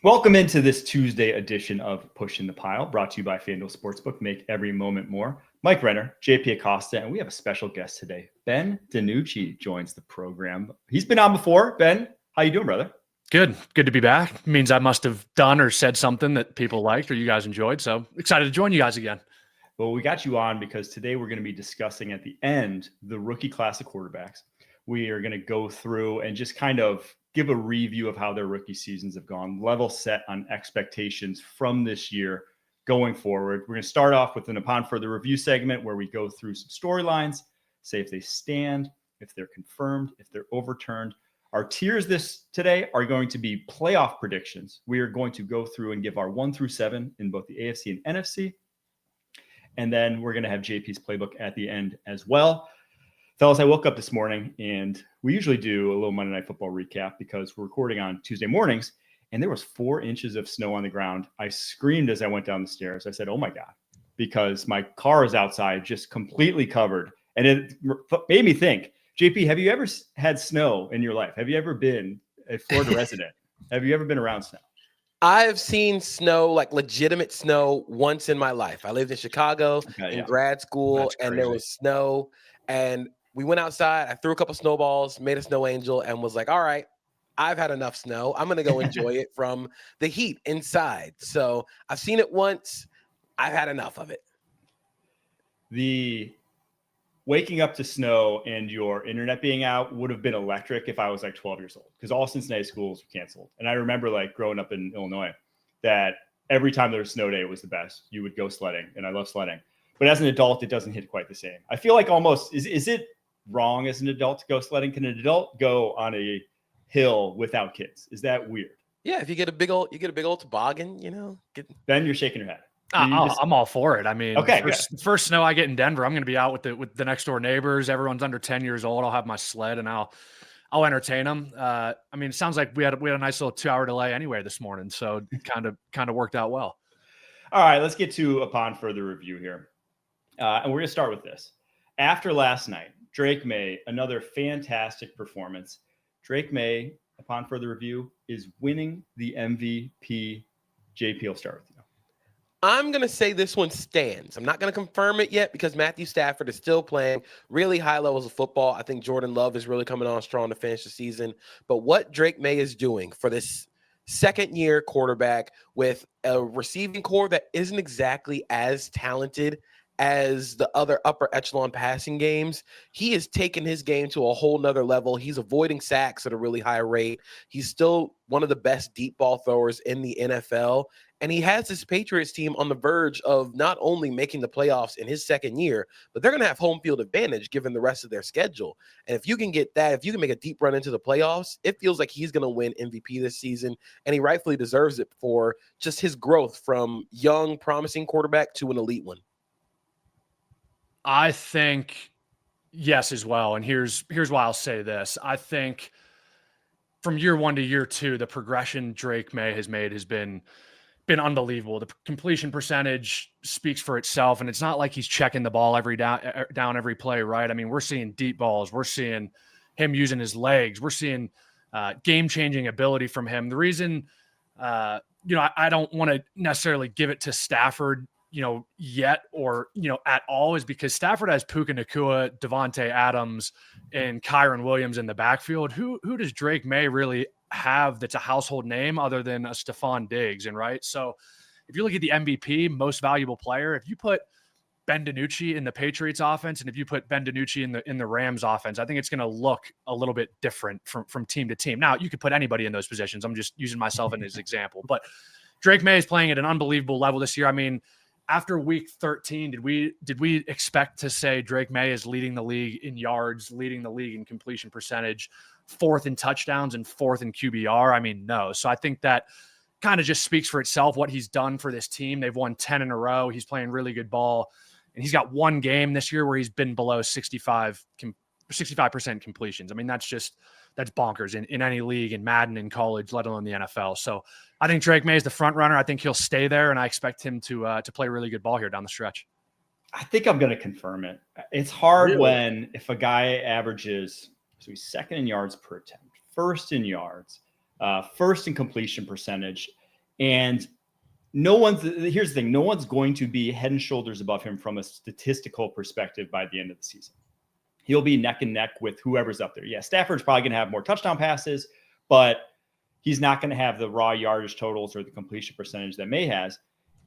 Welcome into this Tuesday edition of Pushing the Pile, brought to you by FanDuel Sportsbook. Make every moment more. Mike Renner, JP Acosta, and we have a special guest today. Ben DiNucci joins the program. He's been on before. Ben, how you doing, brother? Good to be back. It means I must have done or said something that people liked or you guys enjoyed. So excited to join you guys again. Well, we got you on because today we're going to be discussing at the end the rookie class of quarterbacks. We are going to go through and just kind of give a review of how their rookie seasons have gone, level set on expectations from this year going forward. We're going to start off with an upon further review segment where we go through some storylines, say if they stand, if they're confirmed, if they're overturned. Our tiers today are going to be playoff predictions. We are going to go through and give our 1 through 7 in both the AFC and NFC. And then we're going to have JP's playbook at the end as well. Fellas, I woke up this morning and we usually do a little Monday Night Football recap because we're recording on Tuesday mornings, and there was 4 inches of snow on the ground. I screamed as I went down the stairs. I said, oh my God, because my car is outside just completely covered. And it made me think, JP, have you ever had snow in your life? Have you ever been a Florida resident? Have you ever been around snow? I've seen snow, like legitimate snow, once in my life. I lived in Chicago in grad school, and there was snow. And we went outside. I threw a couple snowballs, made a snow angel, and was like, all right, I've had enough snow. I'm going to go enjoy it from the heat inside. So I've seen it once. I've had enough of it. The waking up to snow and your internet being out would have been electric if I was like 12 years old, because all Cincinnati schools were canceled. And I remember like growing up in Illinois that every time there was a snow day, it was the best. You would go sledding, and I love sledding. But as an adult, it doesn't hit quite the same. I feel like almost, is it wrong as an adult to go sledding? Can an adult go on a hill without kids? Is that weird? Yeah, if you get a big old toboggan, Ben, you're shaking your head. I'm all for it. I mean, okay, first snow I get in Denver, I'm going to be out with the next door neighbors. Everyone's under 10 years old. I'll have my sled and I'll entertain them. I mean, it sounds like we had a nice little 2-hour delay anyway this morning, so it kind of worked out well. All right, let's get to upon further review here. And we're going to start with this. After last night, Drake May, another fantastic performance. Drake May, upon further review, is winning the MVP. JP, I'll start with you. I'm going to say this one stands. I'm not going to confirm it yet because Matthew Stafford is still playing really high levels of football. I think Jordan Love is really coming on strong to finish the season. But what Drake May is doing for this second-year quarterback with a receiving core that isn't exactly as talented as the other upper echelon passing games, he has taken his game to a whole nother level. He's avoiding sacks at a really high rate. He's still one of the best deep ball throwers in the NFL. And he has this Patriots team on the verge of not only making the playoffs in his second year, but they're going to have home field advantage given the rest of their schedule. And if you can get that, if you can make a deep run into the playoffs, it feels like he's going to win MVP this season. And he rightfully deserves it for just his growth from young, promising quarterback to an elite one. I think yes as well. And here's why I'll say this. I think from year 1 to year 2, the progression Drake May has made has been unbelievable. The completion percentage speaks for itself, and it's not like he's checking the ball every down every play, right? I mean, we're seeing deep balls. We're seeing him using his legs. We're seeing game-changing ability from him. The reason, I don't want to necessarily give it to Stafford, yet or, at all is because Stafford has Puka Nacua, Devontae Adams, and Kyron Williams in the backfield. Who does Drake May really have that's a household name other than a Stephon Diggs? And right. So if you look at the MVP, most valuable player, if you put Ben DiNucci in the Patriots offense, and if you put Ben DiNucci in the Rams offense, I think it's going to look a little bit different from team to team. Now you could put anybody in those positions. I'm just using myself as an example, but Drake May is playing at an unbelievable level this year. I mean, after week 13, did we expect to say Drake May is leading the league in yards, leading the league in completion percentage, 4th in touchdowns, and 4th in QBR? I mean, no. So I think that kind of just speaks for itself, what he's done for this team. They've won 10 in a row. He's playing really good ball. And he's got one game this year where he's been below 65% completions. I mean, that's bonkers in any league, in Madden, in college, let alone the NFL. So I think Drake May is the front runner. I think he'll stay there, and I expect him to play really good ball here down the stretch. I think I'm going to confirm it. It's hard if a guy averages, so he's 2nd in yards per attempt, 1st in yards, 1st in completion percentage. And here's the thing, no one's going to be head and shoulders above him from a statistical perspective by the end of the season. He'll be neck and neck with whoever's up there. Yeah, Stafford's probably going to have more touchdown passes, but he's not going to have the raw yardage totals or the completion percentage that May has.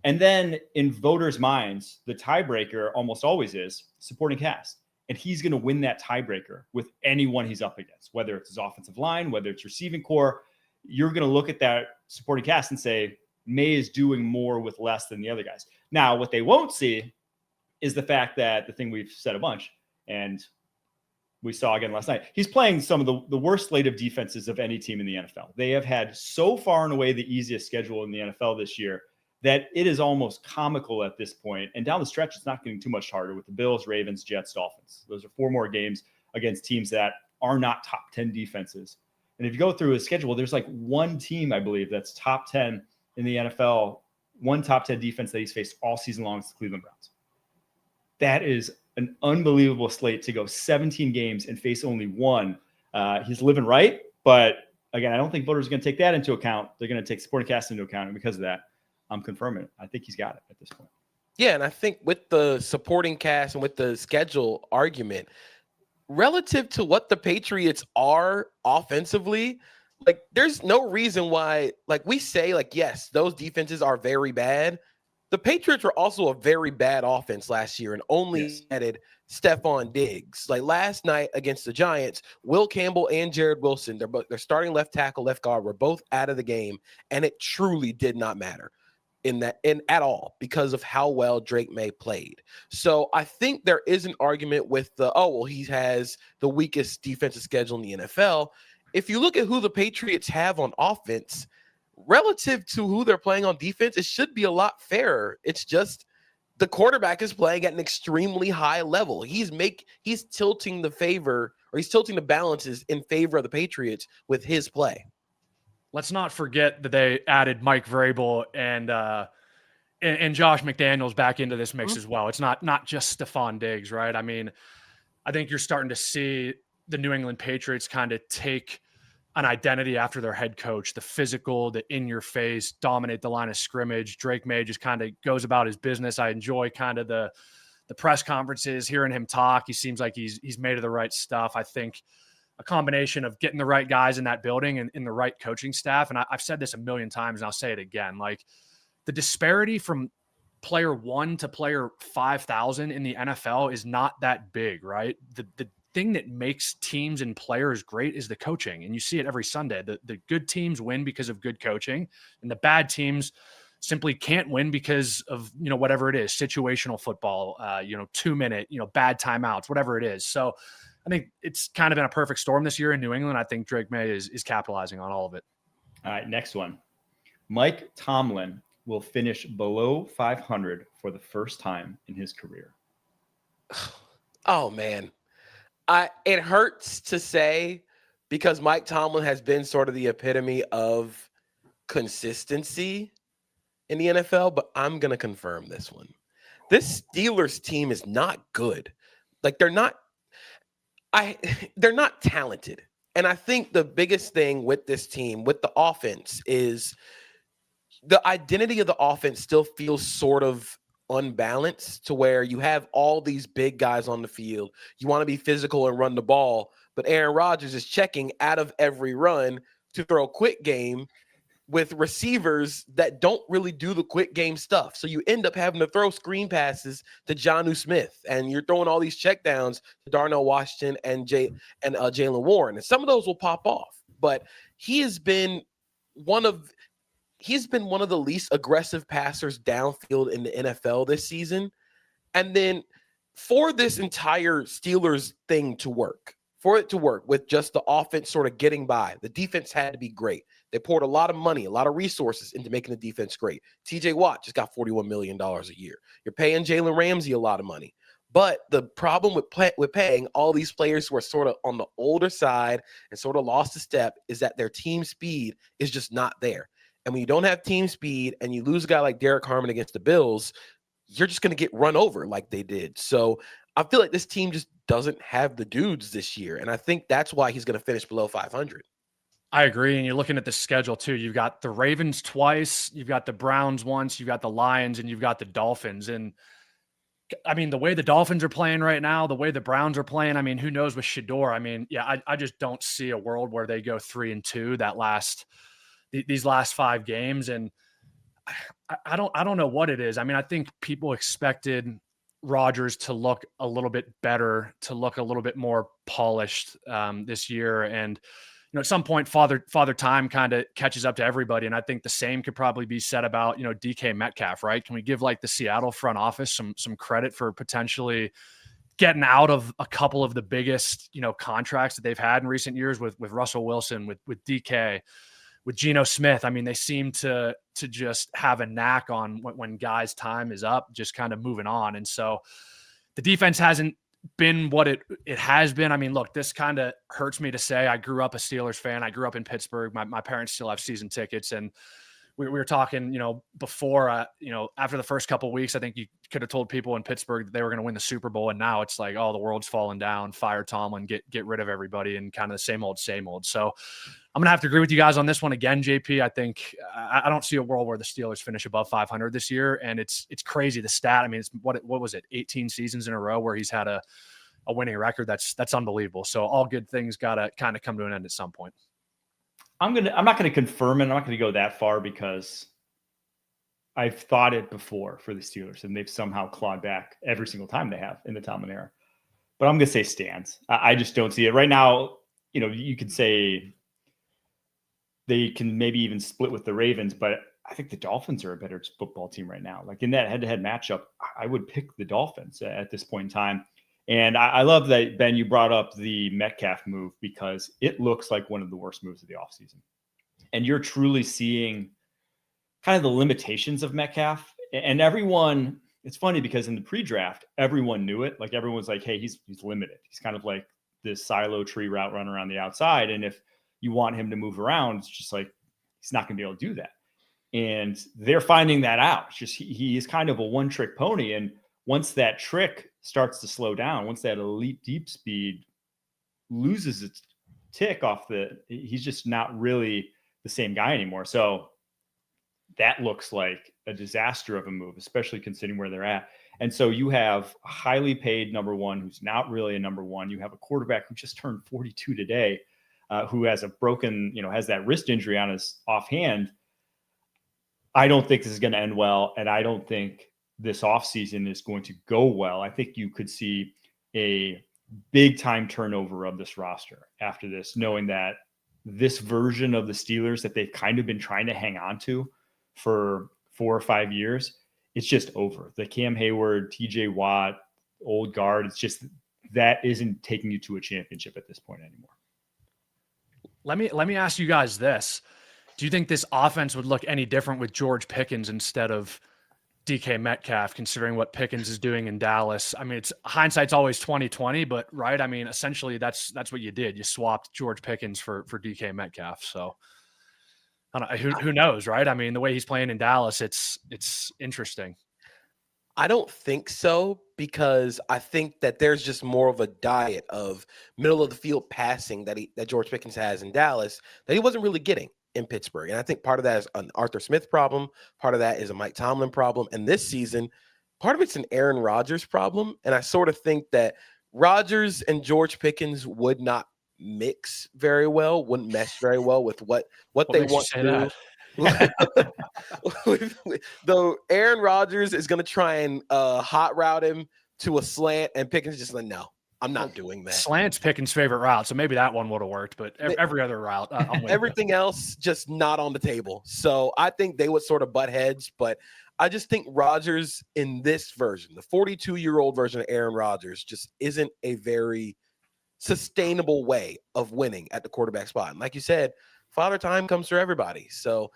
And then in voters' minds, the tiebreaker almost always is supporting cast. And he's going to win that tiebreaker with anyone he's up against, whether it's his offensive line, whether it's receiving core. You're going to look at that supporting cast and say, May is doing more with less than the other guys. Now, what they won't see is the fact that the thing we've said a bunch, and we saw again last night, he's playing some of the worst slate of defenses of any team in the NFL. They have had so far and away the easiest schedule in the NFL this year that it is almost comical at this point. And down the stretch, it's not getting too much harder with the Bills, Ravens, Jets, Dolphins. Those are 4 more games against teams that are not top 10 defenses. And if you go through his schedule, there's like one team, I believe, that's top 10 in the NFL, one top 10 defense that he's faced all season long is the Cleveland Browns. That is an unbelievable slate to go 17 games and face only one. He's living right, but again, I don't think voters are going to take that into account. They're going to take supporting cast into account, and because of that, I'm confirming it. I think he's got it at this point. Yeah, and I think with the supporting cast and with the schedule argument, relative to what the Patriots are offensively, like there's no reason why, like we say, like, yes, those defenses are very bad. The Patriots were also a very bad offense last year and only added Stephon Diggs. Like last night against the Giants, Will Campbell and Jared Wilson, they're starting left tackle, left guard, were both out of the game, and it truly did not matter in at all because of how well Drake May played. So I think there is an argument with he has the weakest defensive schedule in the NFL. If you look at who the Patriots have on offense relative to who they're playing on defense, it should be a lot fairer. It's just the quarterback is playing at an extremely high level. He's tilting the balances in favor of the Patriots with his play. Let's not forget that they added Mike Vrabel and Josh McDaniels back into this mix as well. It's not just Stephon Diggs, right? I mean, I think you're starting to see the New England Patriots kind of take an identity after their head coach, the physical, the in-your-face, dominate the line of scrimmage. Drake May just kind of goes about his business. I enjoy kind of the press conferences, hearing him talk. He seems like he's made of the right stuff. I think a combination of getting the right guys in that building and in the right coaching staff. And I've said this a million times and I'll say it again, like the disparity from player 1 to player 5,000 in the NFL is not that big, right? The thing that makes teams and players great is the coaching. And you see it every Sunday. The good teams win because of good coaching, and the bad teams simply can't win because of, whatever it is, situational football, 2-minute, bad timeouts, whatever it is. So I think it's kind of been a perfect storm this year in New England. I think Drake May is capitalizing on all of it. All right, next one. Mike Tomlin will finish below 500 for the first time in his career. Oh, man. It hurts to say because Mike Tomlin has been sort of the epitome of consistency in the NFL, but I'm going to confirm this one. This Steelers team is not good. Like they're not talented. And I think the biggest thing with this team, with the offense, is the identity of the offense still feels sort of unbalanced to where you have all these big guys on the field. You want to be physical and run the ball, but Aaron Rodgers is checking out of every run to throw a quick game with receivers that don't really do the quick game stuff. So you end up having to throw screen passes to Jonnu Smith, and you're throwing all these checkdowns to Darnell Washington and Jaylen Warren. And some of those will pop off, but he's been one of the least aggressive passers downfield in the NFL this season. And then for this entire Steelers thing to work, for it to work with just the offense sort of getting by, the defense had to be great. They poured a lot of money, a lot of resources into making the defense great. TJ Watt just got $41 million a year. You're paying Jalen Ramsey a lot of money. But the problem with paying all these players who are sort of on the older side and sort of lost a step is that their team speed is just not there. And when you don't have team speed and you lose a guy like Derek Harmon against the Bills, you're just going to get run over like they did. So I feel like this team just doesn't have the dudes this year. And I think that's why he's going to finish below 500. I agree. And you're looking at the schedule too. You've got the Ravens twice, you've got the Browns once, you've got the Lions, and you've got the Dolphins. And I mean, the way the Dolphins are playing right now, the way the Browns are playing, I mean, who knows with Shador? I mean, yeah, I just don't see a world where they go 3-2 these last 5 games. And I don't know what it is. I mean, I think people expected Rodgers to look a little bit better, to look a little bit more polished this year. And at some point, Father Time kind of catches up to everybody. And I think the same could probably be said about, DK Metcalf, right? Can we give like the Seattle front office some credit for potentially getting out of a couple of the biggest, contracts that they've had in recent years with Russell Wilson, with DK, with Geno Smith? I mean, they seem to just have a knack on when guys' time is up, just kind of moving on. And so the defense hasn't been what it has been. I mean, look, this kind of hurts me to say. I grew up a Steelers fan. I grew up in Pittsburgh. My parents still have season tickets, and we were talking, before, after the first couple of weeks, I think you could have told people in Pittsburgh that they were going to win the Super Bowl. And now it's like, oh, the world's falling down, fire Tomlin, get rid of everybody, and kind of the same old. So I'm going to have to agree with you guys on this one again, JP. I think I don't see a world where the Steelers finish above 500 this year. And it's crazy. The stat, I mean, it's what was it? 18 seasons in a row where he's had a winning record. That's unbelievable. So all good things got to kind of come to an end at some point. I'm not going to confirm it. I'm not going to go that far because I've thought it before for the Steelers, and they've somehow clawed back every single time they have in the Tomlin era. But I'm going to say stands. I just don't see it right now. You could say they can maybe even split with the Ravens, but I think the Dolphins are a better football team right now. Like in that head-to-head matchup, I would pick the Dolphins at this point in time. And I love that, Ben, you brought up the Metcalf move because it looks like one of the worst moves of the offseason. And you're truly seeing kind of the limitations of Metcalf. And everyone, it's funny because in the pre-draft, everyone knew it. Like everyone's like, hey, he's limited. He's kind of like this silo tree route runner on the outside. And if you want him to move around, it's just like, he's not going to be able to do that. And they're finding that out. It's just he is kind of a one-trick pony. And once that trick starts to slow down, once that elite deep speed loses its tick off he's just not really the same guy anymore. So that looks like a disaster of a move, especially considering where they're at. And so you have a highly paid number one who's not really a number one. You have a quarterback who just turned 42 today, who has a broken, has that wrist injury on his offhand. I don't think this is going to end well, and I don't think this offseason is going to go well. I think you could see a big time turnover of this roster after this, knowing that this version of the Steelers that they've kind of been trying to hang on to for 4 or 5 years, it's just over. The Cam Hayward, TJ Watt, old guard, it's just that isn't taking you to a championship at this point anymore. Let me ask you guys this. Do you think this offense would look any different with George Pickens instead of DK Metcalf, considering what Pickens is doing in Dallas? I mean, it's hindsight's always 20/20, but right. I mean, essentially that's what you did. You swapped George Pickens for DK Metcalf. So I don't know, who knows, right? I mean, the way he's playing in Dallas, it's interesting. I don't think so, because I think that there's just more of a diet of middle of the field passing that George Pickens has in Dallas that he wasn't really getting in Pittsburgh. And I think part of that is an Arthur Smith problem. Part of that is a Mike Tomlin problem. And this season, part of it's an Aaron Rodgers problem. And I sort of think that Rodgers and George Pickens would not mix very well, wouldn't mesh very well with what they want to do. Though Aaron Rodgers is going to try and hot route him to a slant, and Pickens just like, no, I'm not doing that. Slant's Pickens' favorite route, so maybe that one would have worked, but every other route, I'm with everything else just not on the table. So I think they would sort of butt heads, but I just think Rodgers in this version, the 42-year-old version of Aaron Rodgers, just isn't a very sustainable way of winning at the quarterback spot. And like you said, father time comes for everybody. So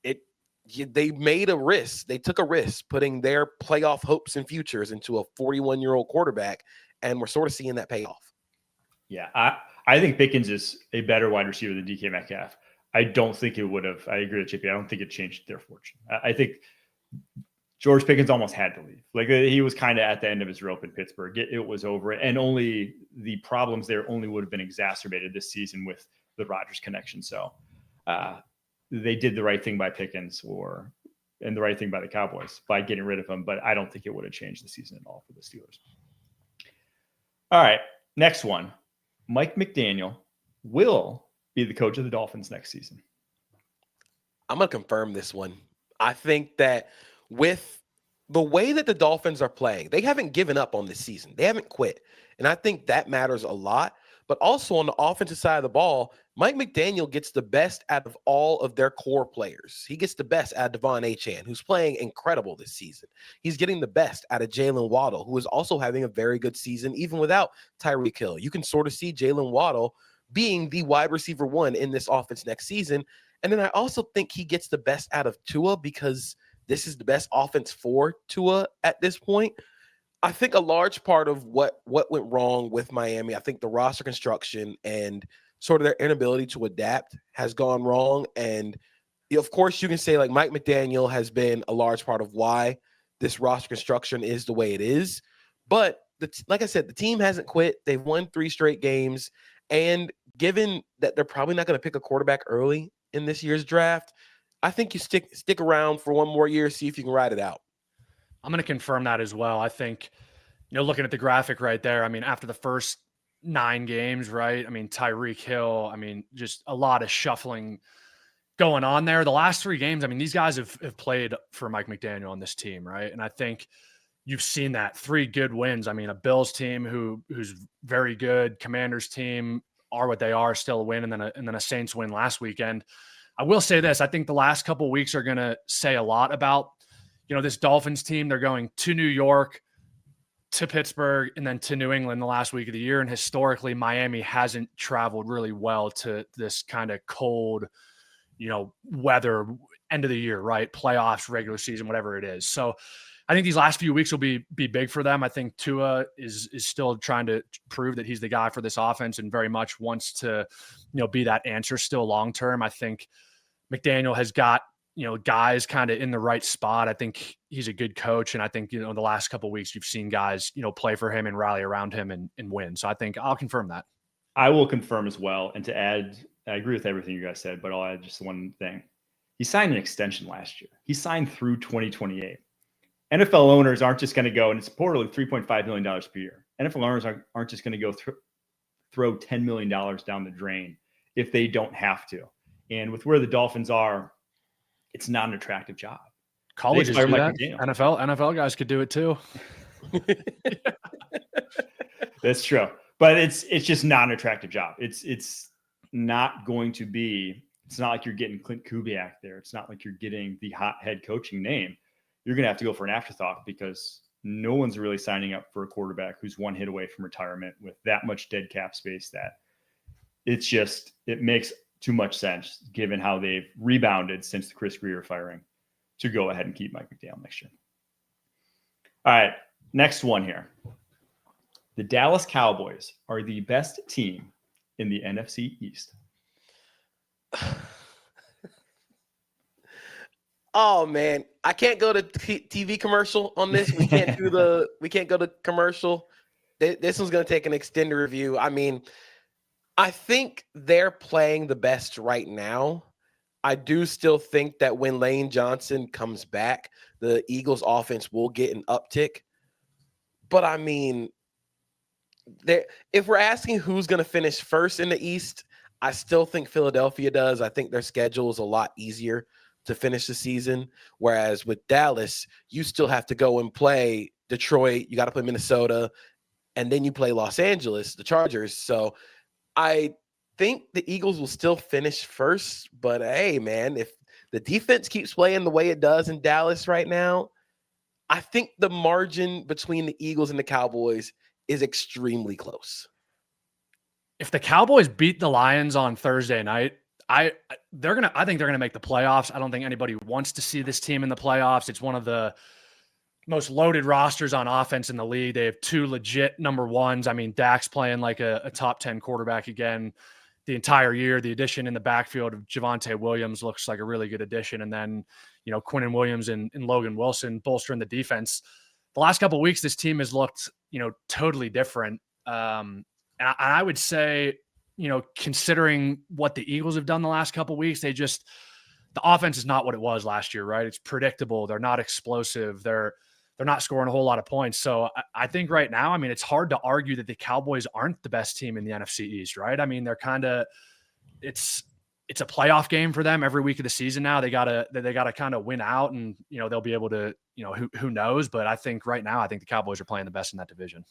they made a risk. They took a risk putting their playoff hopes and futures into a 41-year-old quarterback, and we're sort of seeing that pay off. Yeah, I think Pickens is a better wide receiver than DK Metcalf. I don't think it would have. I agree with JP. I don't think it changed their fortune. I think George Pickens almost had to leave. Like he was kind of at the end of his rope in Pittsburgh. It was over, and only the problems there only would have been exacerbated this season with the Rodgers connection. So they did the right thing by Pickens and the right thing by the Cowboys by getting rid of him. But I don't think it would have changed the season at all for the Steelers. All right, next one. Mike McDaniel will be the coach of the Dolphins next season. I'm going to confirm this one. I think that with the way that the Dolphins are playing, they haven't given up on this season. They haven't quit. And I think that matters a lot. But also on the offensive side of the ball, Mike McDaniel gets the best out of all of their core players. He gets the best out of Devon Achane, who's playing incredible this season. He's getting the best out of Jalen Waddle, who is also having a very good season, even without Tyreek Hill. You can sort of see Jalen Waddle being the wide receiver one in this offense next season. And then I also think he gets the best out of Tua because this is the best offense for Tua at this point. I think a large part of what went wrong with Miami, I think the roster construction and sort of their inability to adapt has gone wrong. And of course, you can say like Mike McDaniel has been a large part of why this roster construction is the way it is. But like I said, the team hasn't quit. They've won 3 straight games. And given that they're probably not going to pick a quarterback early in this year's draft, I think you stick around for one more year, see if you can ride it out. I'm going to confirm that as well. I think, looking at the graphic right there, I mean, after the first 9 games, right? I mean, Tyreek Hill, I mean, just a lot of shuffling going on there. The last 3 games, I mean, these guys have played for Mike McDaniel on this team, right? And I think you've seen that 3 good wins. I mean, a Bills team who's very good, Commanders team are what they are, still a win, and then a Saints win last weekend. I will say this, I think the last couple of weeks are going to say a lot about this Dolphins team. They're going to New York, to Pittsburgh, and then to New England the last week of the year. And historically, Miami hasn't traveled really well to this kind of cold, weather end of the year, right? Playoffs, regular season, whatever it is. So I think these last few weeks will be big for them. I think Tua is still trying to prove that he's the guy for this offense and very much wants to, be that answer still long-term. I think McDaniel has got, guys kind of in the right spot. I think he's a good coach. And I think, the last couple of weeks you've seen guys, play for him and rally around him and win. So I think I'll confirm that. I will confirm as well. And to add, I agree with everything you guys said, but I'll add just one thing. He signed an extension last year. He signed through 2028. NFL owners aren't just going to go, and it's reportedly $3.5 million per year. NFL owners aren't just going to go throw $10 million down the drain if they don't have to. And with where the Dolphins are, it's not an attractive job. Colleges do that. NFL guys could do it too. That's true. But it's just not an attractive job. It's not going to be, it's not like you're getting Clint Kubiak there. It's not like you're getting the hot head coaching name. You're going to have to go for an afterthought because no one's really signing up for a quarterback who's one hit away from retirement with that much dead cap space that it makes too much sense given how they've rebounded since the Chris Grier firing to go ahead and keep Mike McDaniel next year. All right, next one here. The Dallas Cowboys are the best team in the NFC East. Oh man, I can't go to TV commercial on this. We can't go to commercial. This one's going to take an extended review. I mean, I think they're playing the best right now. I do still think that when Lane Johnson comes back, the Eagles offense will get an uptick. But I mean, if we're asking who's going to finish first in the East, I still think Philadelphia does. I think their schedule is a lot easier to finish the season. Whereas with Dallas, you still have to go and play Detroit. You got to play Minnesota, and then you play Los Angeles, the Chargers. So I think the Eagles will still finish first, but hey, man, if the defense keeps playing the way it does in Dallas right now, I think the margin between the Eagles and the Cowboys is extremely close. If the Cowboys beat the Lions on Thursday night, I think they're gonna make the playoffs. I don't think anybody wants to see this team in the playoffs. It's one of the most loaded rosters on offense in the league. They have 2 legit number ones. I mean, Dak's playing like a top 10 quarterback again the entire year. The addition in the backfield of Javonte Williams looks like a really good addition. And then, Quinnen Williams and Logan Wilson bolstering the defense. The last couple of weeks, this team has looked, totally different. And I would say considering what the Eagles have done the last couple of weeks, the offense is not what it was last year, right? It's predictable. They're not explosive. They're not scoring a whole lot of points. So I think right now, I mean, it's hard to argue that the Cowboys aren't the best team in the NFC East, right? I mean, they're kind of it's a playoff game for them every week of the season now. They gotta kind of win out, and they'll be able to, who knows? But I think right now, I think the Cowboys are playing the best in that division.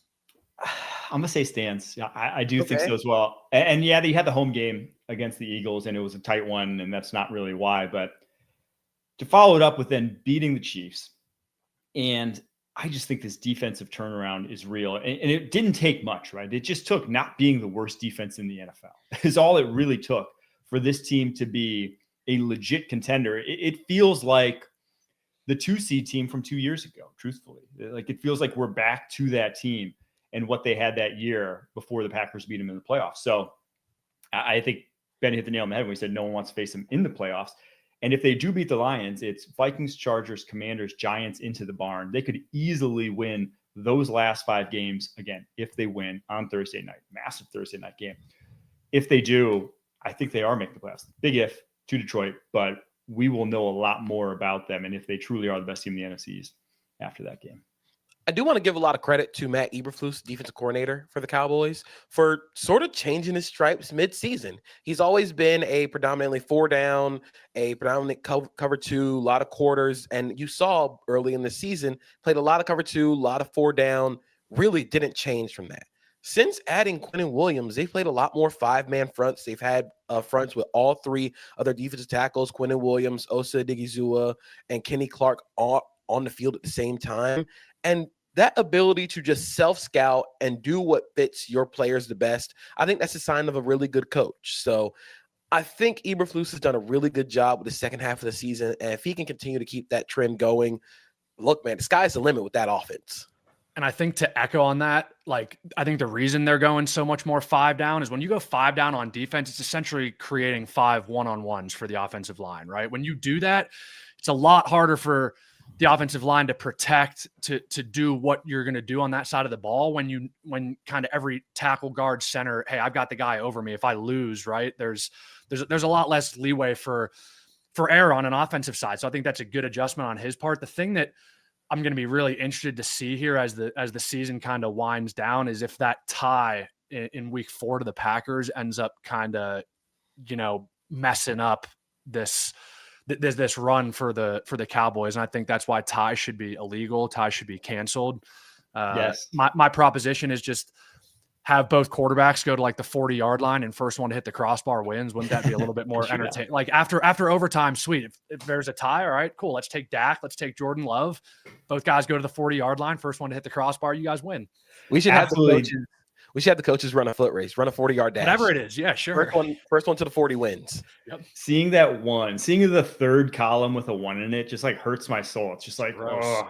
I'm gonna say stands. Yeah, I do think Okay. so as well. And yeah, they had the home game against the Eagles, and it was a tight one, and that's not really why. But to follow it up with then beating the Chiefs, and I just think this defensive turnaround is real. And it didn't take much, right? It just took not being the worst defense in the NFL is all it really took for this team to be a legit contender. It feels like the 2 seed team from 2 years ago, truthfully. Like it feels like we're back to that team and what they had that year before the Packers beat them in the playoffs. So I think Ben hit the nail on the head when he said no one wants to face them in the playoffs. And if they do beat the Lions, it's Vikings, Chargers, Commanders, Giants into the barn. They could easily win those last 5 games again if they win on Thursday night. Massive Thursday night game. If they do, I think they are making the playoffs. Big if to Detroit, but we will know a lot more about them and if they truly are the best team in the NFC East after that game. I do want to give a lot of credit to Matt Eberflus, defensive coordinator for the Cowboys, for sort of changing his stripes mid-season. He's always been a predominantly 4-down, a predominant cover 2, a lot of quarters. And you saw early in the season, played a lot of cover 2, a lot of 4-down, really didn't change from that. Since adding Quinnen Williams, they've played a lot more 5-man fronts. They've had fronts with all 3 other defensive tackles, Quinnen Williams, Osa Odighizuwa, and Kenny Clark on the field at the same time. And that ability to just self-scout and do what fits your players the best, I think that's a sign of a really good coach. So I think Eberflus has done a really good job with the second half of the season. And if he can continue to keep that trend going, look, man, the sky's the limit with that offense. And I think to echo on that, like, I think the reason they're going so much more 5 down is when you go 5 down on defense, it's essentially creating 5 one-on-ones for the offensive line, right? When you do that, it's a lot harder for the offensive line to protect, to do what you're going to do on that side of the ball when kind of every tackle, guard, center, hey, I've got the guy over me. If I lose, right, there's a lot less leeway for error on an offensive side. So I think that's a good adjustment on his part. The thing that I'm going to be really interested to see here as the season kind of winds down is if that tie in week 4 to the Packers ends up kind of, messing up this run for the Cowboys. And I think that's why ties should be illegal. Ties should be canceled. Yes. My proposition is just have both quarterbacks go to like the 40-yard line and first one to hit the crossbar wins. Wouldn't that be a little bit more entertaining? Like after overtime, sweet. If there's a tie, all right, cool. Let's take Dak. Let's take Jordan Love. Both guys go to the 40-yard line. First one to hit the crossbar, you guys win. We should have the coaches run a foot race, run a 40-yard dash. Whatever it is. Yeah, sure. First one to the 40 wins. Yep. Seeing the third column with a 1 in it just like hurts my soul. It's just like, oh,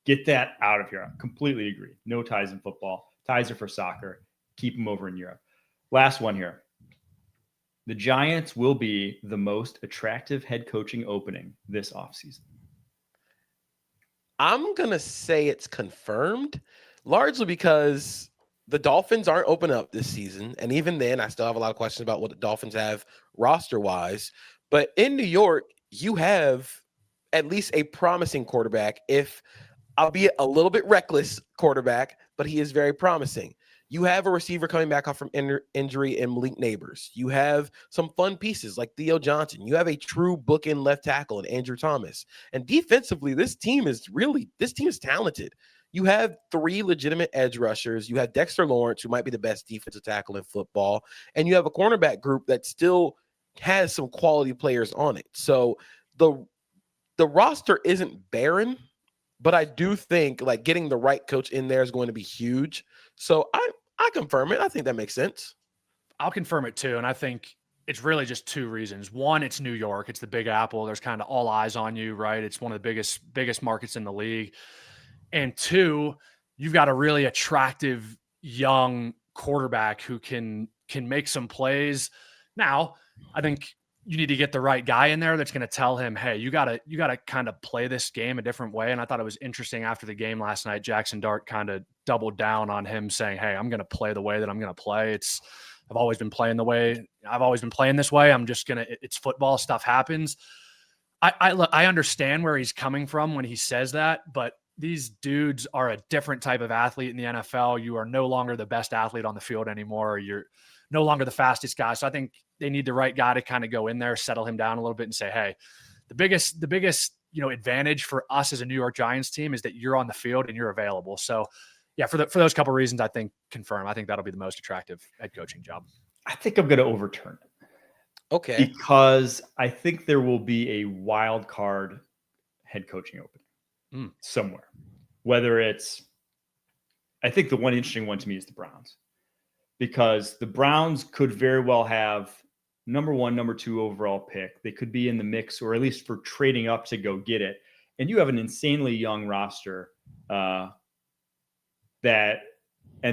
get that out of here. I completely agree. No ties in football. Ties are for soccer. Keep them over in Europe. Last one here. The Giants will be the most attractive head coaching opening this offseason. I'm going to say it's confirmed, largely because the Dolphins aren't open up this season. And even then, I still have a lot of questions about what the Dolphins have roster-wise. But in New York, you have at least a promising quarterback, if albeit a little bit reckless quarterback, but he is very promising. You have a receiver coming back off from injury in Malik Neighbors. You have some fun pieces like Theo Johnson. You have a true bookend left tackle in Andrew Thomas. And defensively, this team is talented. You have 3 legitimate edge rushers. You have Dexter Lawrence, who might be the best defensive tackle in football. And you have a cornerback group that still has some quality players on it. So the roster isn't barren, but I do think like getting the right coach in there is going to be huge. So I confirm it. I think that makes sense. I'll confirm it too. And I think it's really just 2 reasons. One, it's New York. It's the Big Apple. There's kind of all eyes on you, right? It's one of the biggest markets in the league. And 2, you've got a really attractive young quarterback who can make some plays. Now, I think you need to get the right guy in there that's going to tell him, hey, you got to kind of play this game a different way. And I thought it was interesting after the game last night, Jackson Dart kind of doubled down on him saying, hey, I'm going to play the way that I'm going to play. It's I've always been playing this way. I'm just going to, it's football, stuff happens. I understand where he's coming from when he says that, but these dudes are a different type of athlete in the NFL. You are no longer the best athlete on the field anymore. You're no longer the fastest guy. So I think they need the right guy to kind of go in there, settle him down a little bit and say, hey, the biggest, advantage for us as a New York Giants team is that you're on the field and you're available. So yeah, for those couple of reasons, I think I think that'll be the most attractive head coaching job. I think I'm going to overturn it. Okay. Because I think there will be a wild card head coaching opening somewhere. Whether it's, I think the one interesting one to me is the Browns. Because the Browns could very well have number 1, number 2 overall pick. They could be in the mix, or at least for trading up to go get it. And you have an insanely young roster and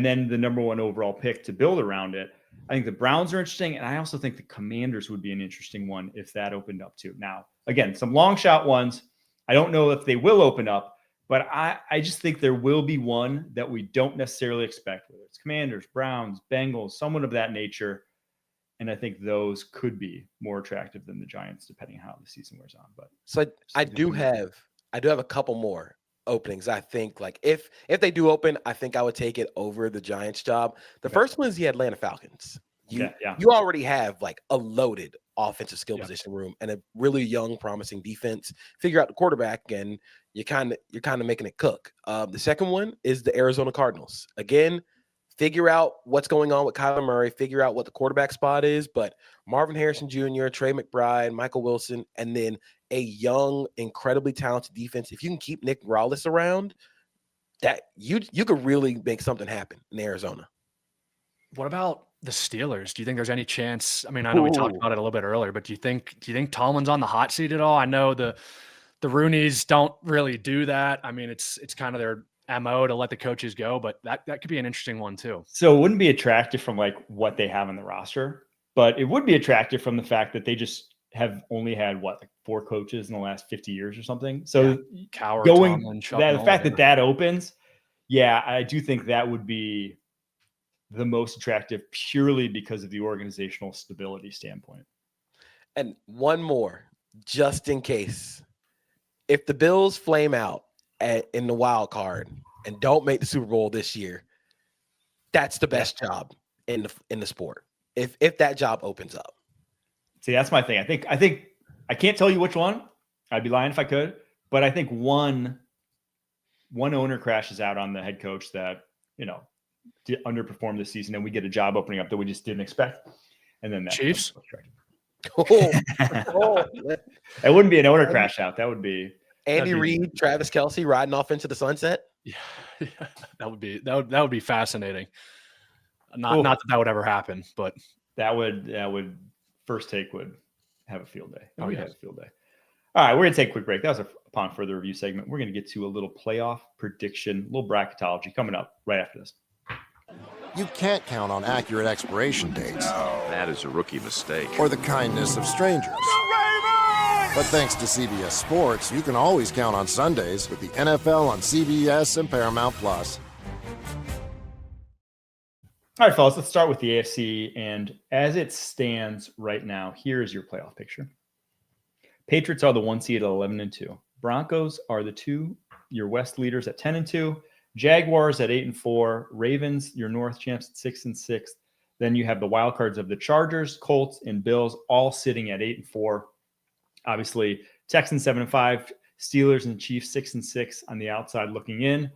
then the number 1 overall pick to build around it. I think the Browns are interesting, and I also think the Commanders would be an interesting one if that opened up too. Now, again, some long shot ones. I don't know if they will open up, but I just think there will be one that we don't necessarily expect, whether it's Commanders, Browns, Bengals, someone of that nature. And I think those could be more attractive than the Giants, depending on how the season wears on. But so I do have a couple more openings. I think like if they do open, I think I would take it over the Giants job. The first one is the Atlanta Falcons. You already have like a loaded offensive skill position room and a really young, promising defense. Figure out the quarterback, and you're kind of making it cook. The second one is the Arizona Cardinals. Again, figure out what's going on with Kyler Murray. Figure out what the quarterback spot is. But Marvin Harrison Jr., Trey McBride, Michael Wilson, and then a young, incredibly talented defense. If you can keep Nick Rawless around, that you could really make something happen in Arizona. What about the Steelers? Do you think there's any chance? I mean, I know we talked about it a little bit earlier, but do you think Tomlin's on the hot seat at all? I know the Rooneys don't really do that. I mean, it's kind of their MO to let the coaches go, but that could be an interesting one too. So it wouldn't be attractive from like what they have in the roster, but it would be attractive from the fact that they just have only had like 4 coaches in the last 50 years or something. So Coward, going Tomlin, the fact that opens, I do think that would be the most attractive purely because of the organizational stability standpoint. And one more, just in case, if the Bills flame out in the wild card and don't make the Super Bowl this year, that's the best job in the sport. If that job opens up. See, that's my thing. I think I can't tell you which one. I'd be lying if I could, but I think one owner crashes out on the head coach that, underperformed this season, and we get a job opening up that we just didn't expect. And then that Chiefs. It wouldn't be an owner crash out. That would be Andy Reid, Travis Kelce riding off into the sunset. Yeah. That would be fascinating. Not that would ever happen, but that would First Take would have a field day. Have a field day. All right, we're gonna take a quick break. That was upon further review segment. We're gonna get to a little playoff prediction, a little bracketology coming up right after this. You can't count on accurate expiration dates. No, that is a rookie mistake. Or the kindness of strangers. But thanks to CBS Sports, you can always count on Sundays with the NFL on CBS and Paramount+. All right, fellas, let's start with the AFC. And as it stands right now, here is your playoff picture. Patriots are the 1 seed at 11-2. Broncos are the 2, your West leaders at 10-2. Jaguars at 8-4. Ravens, your North champs at 6-6. Then you have the wild cards of the Chargers, Colts, and Bills all sitting at 8-4. Obviously, Texans 7-5, Steelers and Chiefs 6-6 on the outside looking in.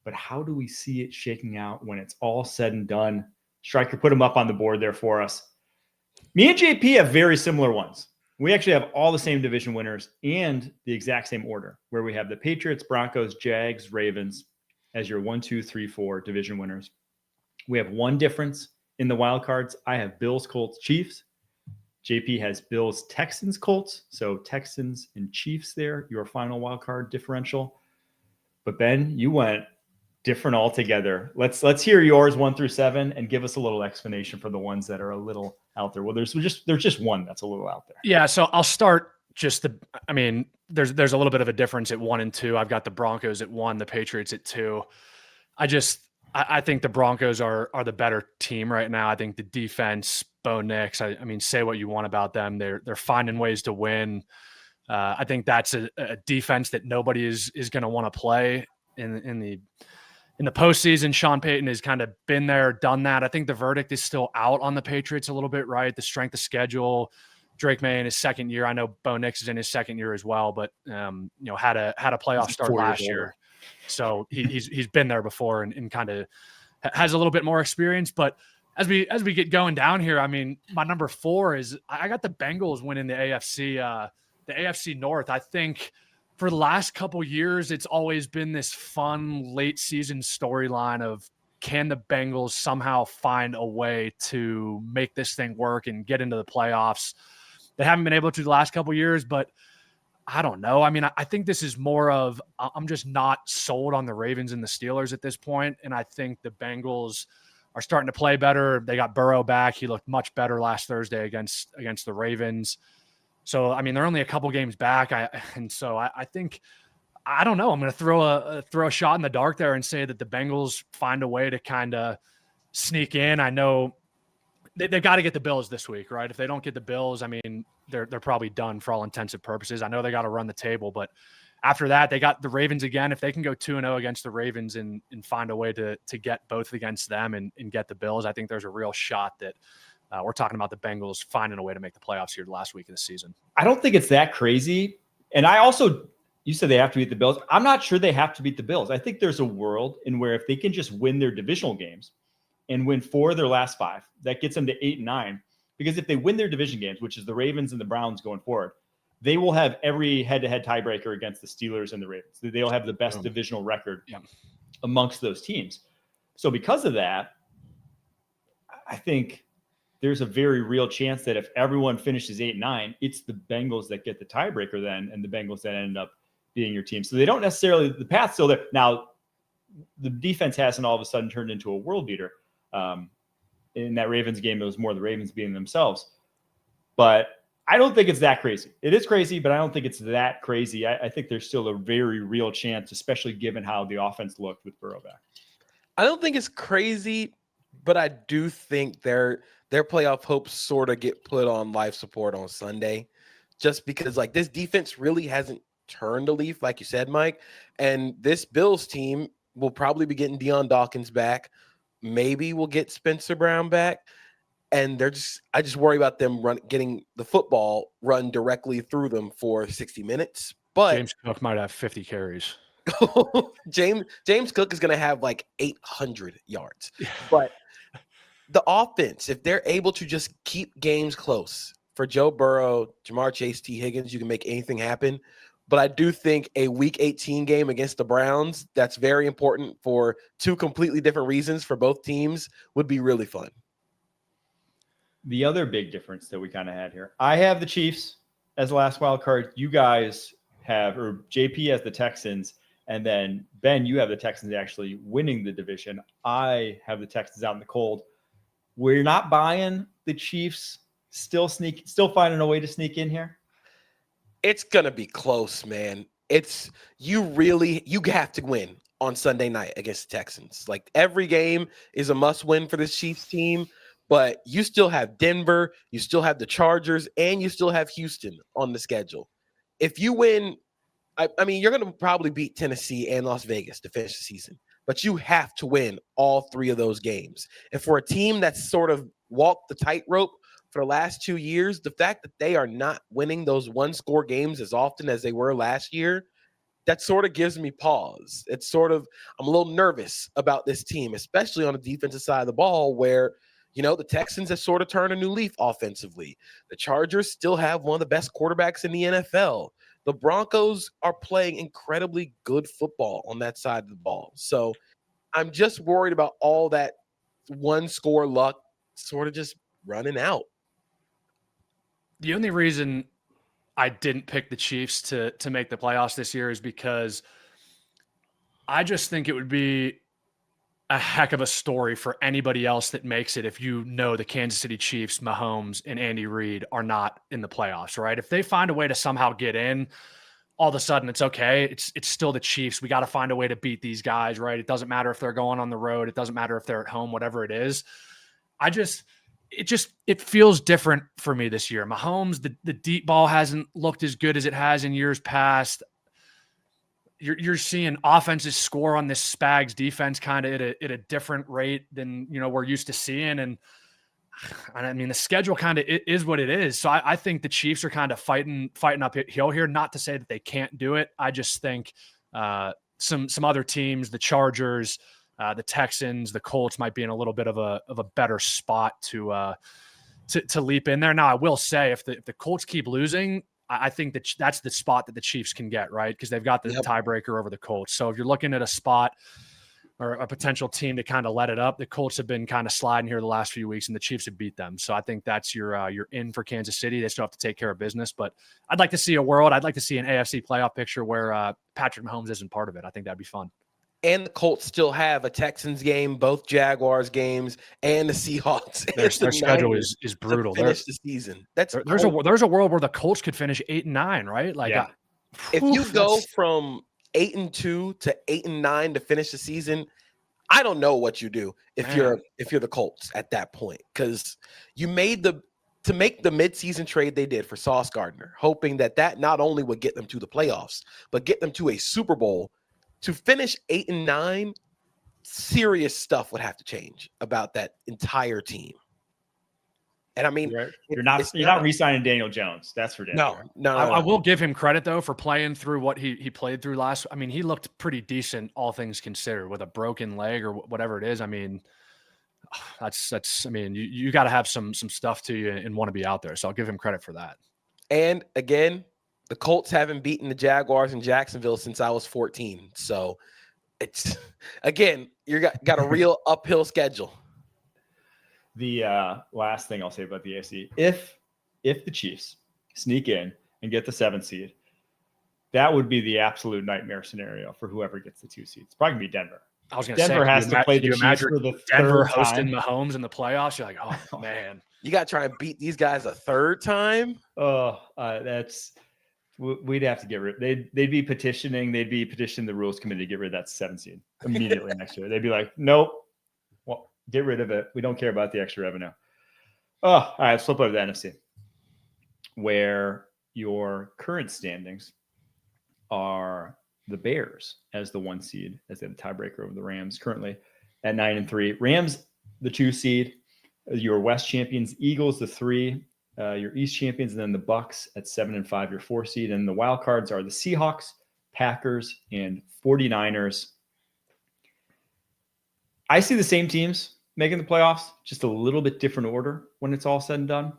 But how do we see it shaking out when it's all said and done? Stryker, put them up on the board there for us. Me and JP have very similar ones. We actually have all the same division winners and the exact same order, where we have the Patriots, Broncos, Jags, Ravens as your 1, 2, 3, 4 division winners. We have one difference in the wild cards. I have Bills, Colts, Chiefs. JP has Bills, Texans, Colts. So Texans and Chiefs there, your final wild card differential. But Ben, you went different altogether. Let's hear yours 1 through 7 and give us a little explanation for the ones that are a little out there. Well, there's just one that's a little out there. Yeah, so I'll start there's a little bit of a difference at 1 and 2. I've got the Broncos at 1, the Patriots at 2. I think the Broncos are the better team right now. I think the defense, Bo Nix, I mean, say what you want about them. They're finding ways to win. I think that's a defense that nobody is going to want to play in the postseason. Sean Payton has kind of been there, done that. I think the verdict is still out on the Patriots a little bit, right? The strength of schedule, Drake May in his second year. I know Bo Nix is in his second year as well, but had a playoff start last year. So he's been there before and kind of has a little bit more experience. But as we get going down here, I mean, my number 4 is I got the Bengals winning the AFC North. I think for the last couple years, it's always been this fun late season storyline of, can the Bengals somehow find a way to make this thing work and get into the playoffs? They haven't been able to the last couple years, but I don't know. I mean, I think this is more of, I'm just not sold on the Ravens and the Steelers at this point. And I think the Bengals are starting to play better. They got Burrow back. He looked much better last Thursday against the Ravens. So, I mean, they're only a couple games back. I think, I don't know. I'm going to throw a shot in the dark there and say that the Bengals find a way to kind of sneak in. I know they've got to get the Bills this week, right? If they don't get the Bills, I mean, they're probably done for all intents and purposes. I know they got to run the table, but after that, they got the Ravens again. If they can go 2-0 against the Ravens and find a way to get both against them and get the Bills, I think there's a real shot that we're talking about the Bengals finding a way to make the playoffs here the last week of the season. I don't think it's that crazy. And you said they have to beat the Bills. I'm not sure they have to beat the Bills. I think there's a world in where if they can just win their divisional games and win 4 of their last 5, that gets them to 8-9. Because if they win their division games, which is the Ravens and the Browns going forward, they will have every head-to-head tiebreaker against the Steelers and the Ravens. They'll have the best divisional record amongst those teams. So because of that, I think there's a very real chance that if everyone finishes 8-9, it's the Bengals that get the tiebreaker then, and the Bengals that end up being your team. So they don't necessarily, the path's still there. Now, the defense hasn't all of a sudden turned into a world beater. In that Ravens game, it was more the Ravens beating themselves. But I don't think it's that crazy. It is crazy, but I don't think it's that crazy. I think there's still a very real chance, especially given how the offense looked with Burrow back. I don't think it's crazy, but I do think their playoff hopes sort of get put on life support on Sunday, just because like this defense really hasn't turned a leaf, like you said, Mike. And this Bills team will probably be getting Deion Dawkins back. Maybe we'll get Spencer Brown back. And I just worry about them getting the football run directly through them for 60 minutes. But James Cook might have 50 carries. James Cook is going to have like 800 yards. But the offense, if they're able to just keep games close for Joe Burrow, Jamar Chase, T. Higgins, you can make anything happen. But I do think a Week 18 game against the Browns, that's very important for 2 completely different reasons for both teams, would be really fun. The other big difference that we kind of had here, I have the Chiefs as the last wild card. You guys have, or JP has the Texans, and then Ben, you have the Texans actually winning the division. I have the Texans out in the cold. We're not buying the Chiefs still finding a way to sneak in here. It's going to be close, man. You have to win on Sunday night against the Texans. Like every game is a must win for this Chiefs team, but you still have Denver, you still have the Chargers, and you still have Houston on the schedule. If you win, I mean, you're going to probably beat Tennessee and Las Vegas to finish the season, but you have to win all 3 of those games. And for a team that's sort of walked the tightrope for the last 2 years, the fact that they are not winning those 1-score games as often as they were last year, that sort of gives me pause. I'm a little nervous about this team, especially on the defensive side of the ball where, the Texans have sort of turned a new leaf offensively. The Chargers still have one of the best quarterbacks in the NFL. The Broncos are playing incredibly good football on that side of the ball. So I'm just worried about all that 1-score luck sort of just running out. The only reason I didn't pick the Chiefs to make the playoffs this year is because I just think it would be a heck of a story for anybody else that makes it if the Kansas City Chiefs, Mahomes, and Andy Reid are not in the playoffs, right? If they find a way to somehow get in, all of a sudden it's okay. It's still the Chiefs. We got to find a way to beat these guys, right? It doesn't matter if they're going on the road. It doesn't matter if they're at home, whatever it is. It feels different for me this year. Mahomes, the deep ball hasn't looked as good as it has in years past. You're seeing offenses score on this Spags defense kind of at a different rate than, we're used to seeing. And I mean, the schedule kind of is what it is. So I think the Chiefs are kind of fighting uphill here. Not to say that they can't do it. I just think some other teams, the Chargers, the Texans, the Colts might be in a little bit of a better spot to leap in there. Now, I will say if the Colts keep losing, I think that's the spot that the Chiefs can get, right? Because they've got the tiebreaker over the Colts. So if you're looking at a spot or a potential team to kind of let it up, the Colts have been kind of sliding here the last few weeks, and the Chiefs have beat them. So I think that's your in for Kansas City. They still have to take care of business, but I'd like to see an AFC playoff picture where Patrick Mahomes isn't part of it. I think that'd be fun. And the Colts still have a Texans game, both Jaguars games, and the Seahawks. Their schedule is brutal. To finish the season. There's a world where the Colts could finish 8-9, right? If you go from 8-2 to 8-9 to finish the season, I don't know what you do if you're the Colts at that point, because you made to make the midseason trade they did for Sauce Gardner, hoping that not only would get them to the playoffs, but get them to a Super Bowl. To finish 8-9, serious stuff would have to change about that entire team. And I mean, you're not re-signing Daniel Jones. That's for damn No. I will give him credit though for playing through what he played through last. I mean, he looked pretty decent, all things considered, with a broken leg or whatever it is. I mean, that's. I mean, you got to have some stuff to you and want to be out there. So I'll give him credit for that. And again, the Colts haven't beaten the Jaguars in Jacksonville since I was 14. So it's, again, you got a real uphill schedule. The last thing I'll say about the AFC, if the Chiefs sneak in and get the 7th seed, that would be the absolute nightmare scenario for whoever gets the 2 seeds. It's probably going to be Denver. I was going to say, Denver has to play the Chiefs for the Denver third hosting time. Mahomes in the playoffs. You're like, oh, man. You got to try and beat these guys a third time? We'd have to get rid. They'd be petitioning. They'd be petitioning the rules committee to get rid of that 7th seed immediately next year. They'd be like, nope, well, get rid of it. We don't care about the extra revenue. All right, let's flip over to the NFC, where your current standings are the Bears as the 1 seed, as they have the tiebreaker over the Rams currently at 9-3. Rams, the 2 seed. Your West champions, Eagles, the 3. Your East champions, and then the Bucks at 7-5, your 4 seed. And the wild cards are the Seahawks, Packers, and 49ers. I see the same teams making the playoffs, just a little bit different order when it's all said and done.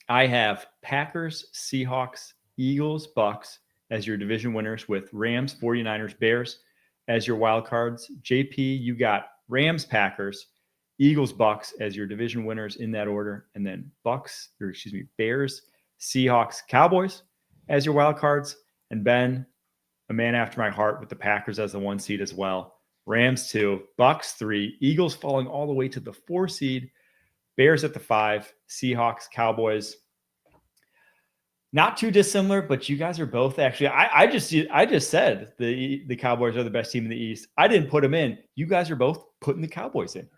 I have Packers, Seahawks, Eagles, Bucks as your division winners, with Rams, 49ers, Bears as your wild cards. JP, you got Rams, Packers, Eagles, Bucks as your division winners in that order. And then Bears, Seahawks, Cowboys as your wild cards. And Ben, a man after my heart, with the Packers as the 1 seed as well. Rams 2, Bucks 3, Eagles falling all the way to the 4 seed, Bears at the 5, Seahawks, Cowboys. Not too dissimilar, but you guys are both actually. I just said the Cowboys are the best team in the East. I didn't put them in. You guys are both putting the Cowboys in.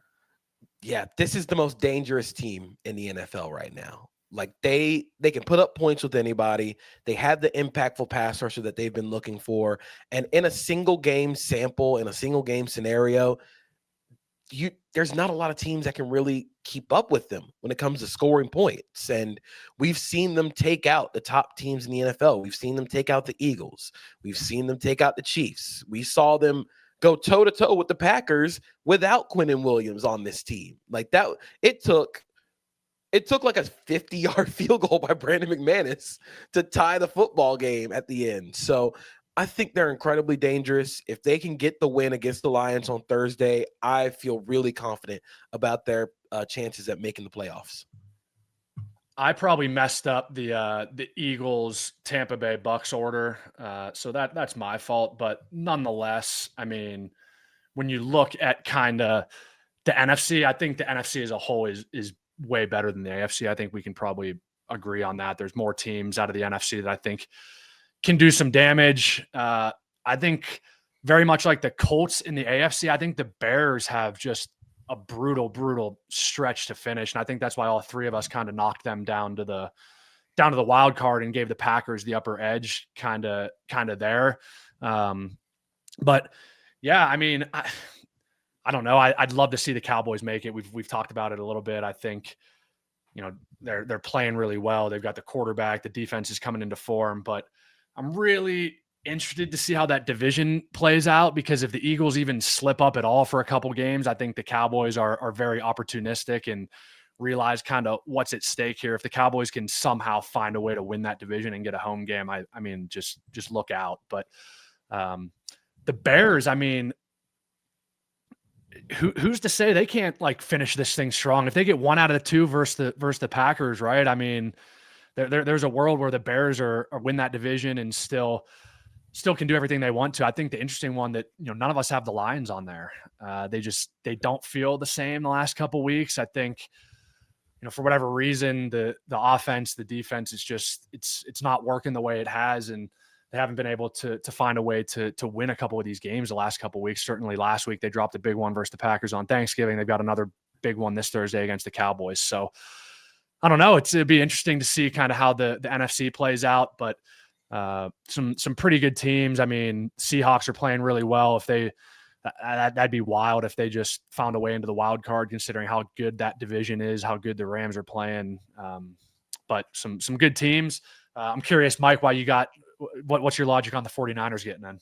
Yeah, this is the most dangerous team in the NFL right now. Like they can put up points with anybody. They have the impactful pass rusher that they've been looking for. And in a single game sample, in a single game scenario, there's not a lot of teams that can really keep up with them when it comes to scoring points. And we've seen them take out the top teams in the NFL. We've seen them take out the Eagles. We've seen them take out the Chiefs. We saw them go toe-to-toe with the Packers without Quinnen Williams on this team. Like that, it took like a 50-yard field goal by Brandon McManus to tie the football game at the end. So I think they're incredibly dangerous. If they can get the win against the Lions on Thursday, I feel really confident about their chances at making the playoffs. I probably messed up the Eagles Tampa Bay Bucks order, so that's my fault. But nonetheless, I mean, when you look at kind of the NFC, I think the NFC as a whole is way better than the AFC. I think we can probably agree on that. There's more teams out of the NFC that I think can do some damage. I think very much like the Colts in the AFC, I think the Bears have just a brutal stretch to finish. And I think that's why all three of us kind of knocked them down to the wild card and gave the Packers the upper edge kind of there. But yeah, I mean, I don't know. I'd love to see the Cowboys make it. We've talked about it a little bit. I think, they're playing really well. They've got the quarterback, the defense is coming into form, but I'm really interested to see how that division plays out, because if the Eagles even slip up at all for a couple games, I think the Cowboys are very opportunistic and realize kind of what's at stake here. If the Cowboys can somehow find a way to win that division and get a home game, I mean, just look out. But the Bears, I mean, who's to say they can't finish this thing strong if they get 1 out of the 2 versus the Packers, right? I mean, there's a world where the Bears are win that division and still can do everything they want to. I think the interesting one that none of us have the Lions on there. They don't feel the same the last couple of weeks. I think for whatever reason the offense, the defense is just it's not working the way it has, and they haven't been able to find a way to win a couple of these games the last couple of weeks. Certainly last week they dropped a big one versus the Packers on Thanksgiving. They've got another big one this Thursday against the Cowboys. So I don't know. It'd be interesting to see kind of how the NFC plays out, but some pretty good teams. I mean, Seahawks are playing really well. If that'd be wild if they just found a way into the wild card, considering how good that division is, how good the Rams are playing. But some good teams. I'm curious, Mike, why you got what's your logic on the 49ers getting in?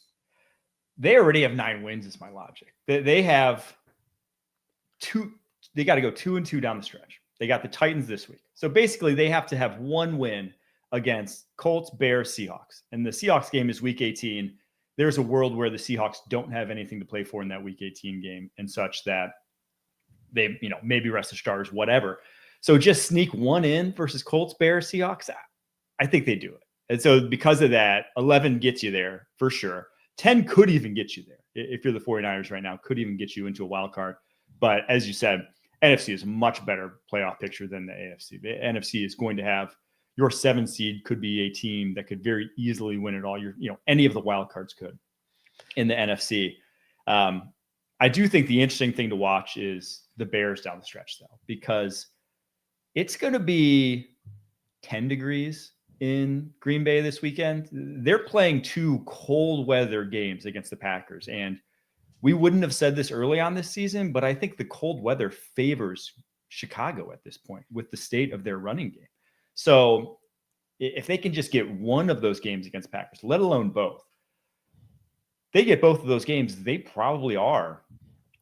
They already have 9 wins is my logic. They have 2. They got to go 2-2 down the stretch. They got the Titans this week. So basically they have to have 1 win against Colts, Bears, Seahawks. And the Seahawks game is week 18. There's a world where the Seahawks don't have anything to play for in that week 18 game and such that they, maybe rest the starters, whatever. So just sneak 1 in versus Colts, Bears, Seahawks. I think they do it. And so because of that, 11 gets you there for sure. 10 could even get you there. If you're the 49ers right now, could even get you into a wild card. But as you said, NFC is a much better playoff picture than the AFC. The NFC is going to have your 7 seed could be a team that could very easily win it all. Any of the wild cards could in the NFC. I do think the interesting thing to watch is the Bears down the stretch, though, because it's going to be 10 degrees in Green Bay this weekend. They're playing 2 cold weather games against the Packers. And we wouldn't have said this early on this season, but I think the cold weather favors Chicago at this point with the state of their running game. So if they can just get 1 of those games against Packers, let alone both, they get both of those games, they probably are.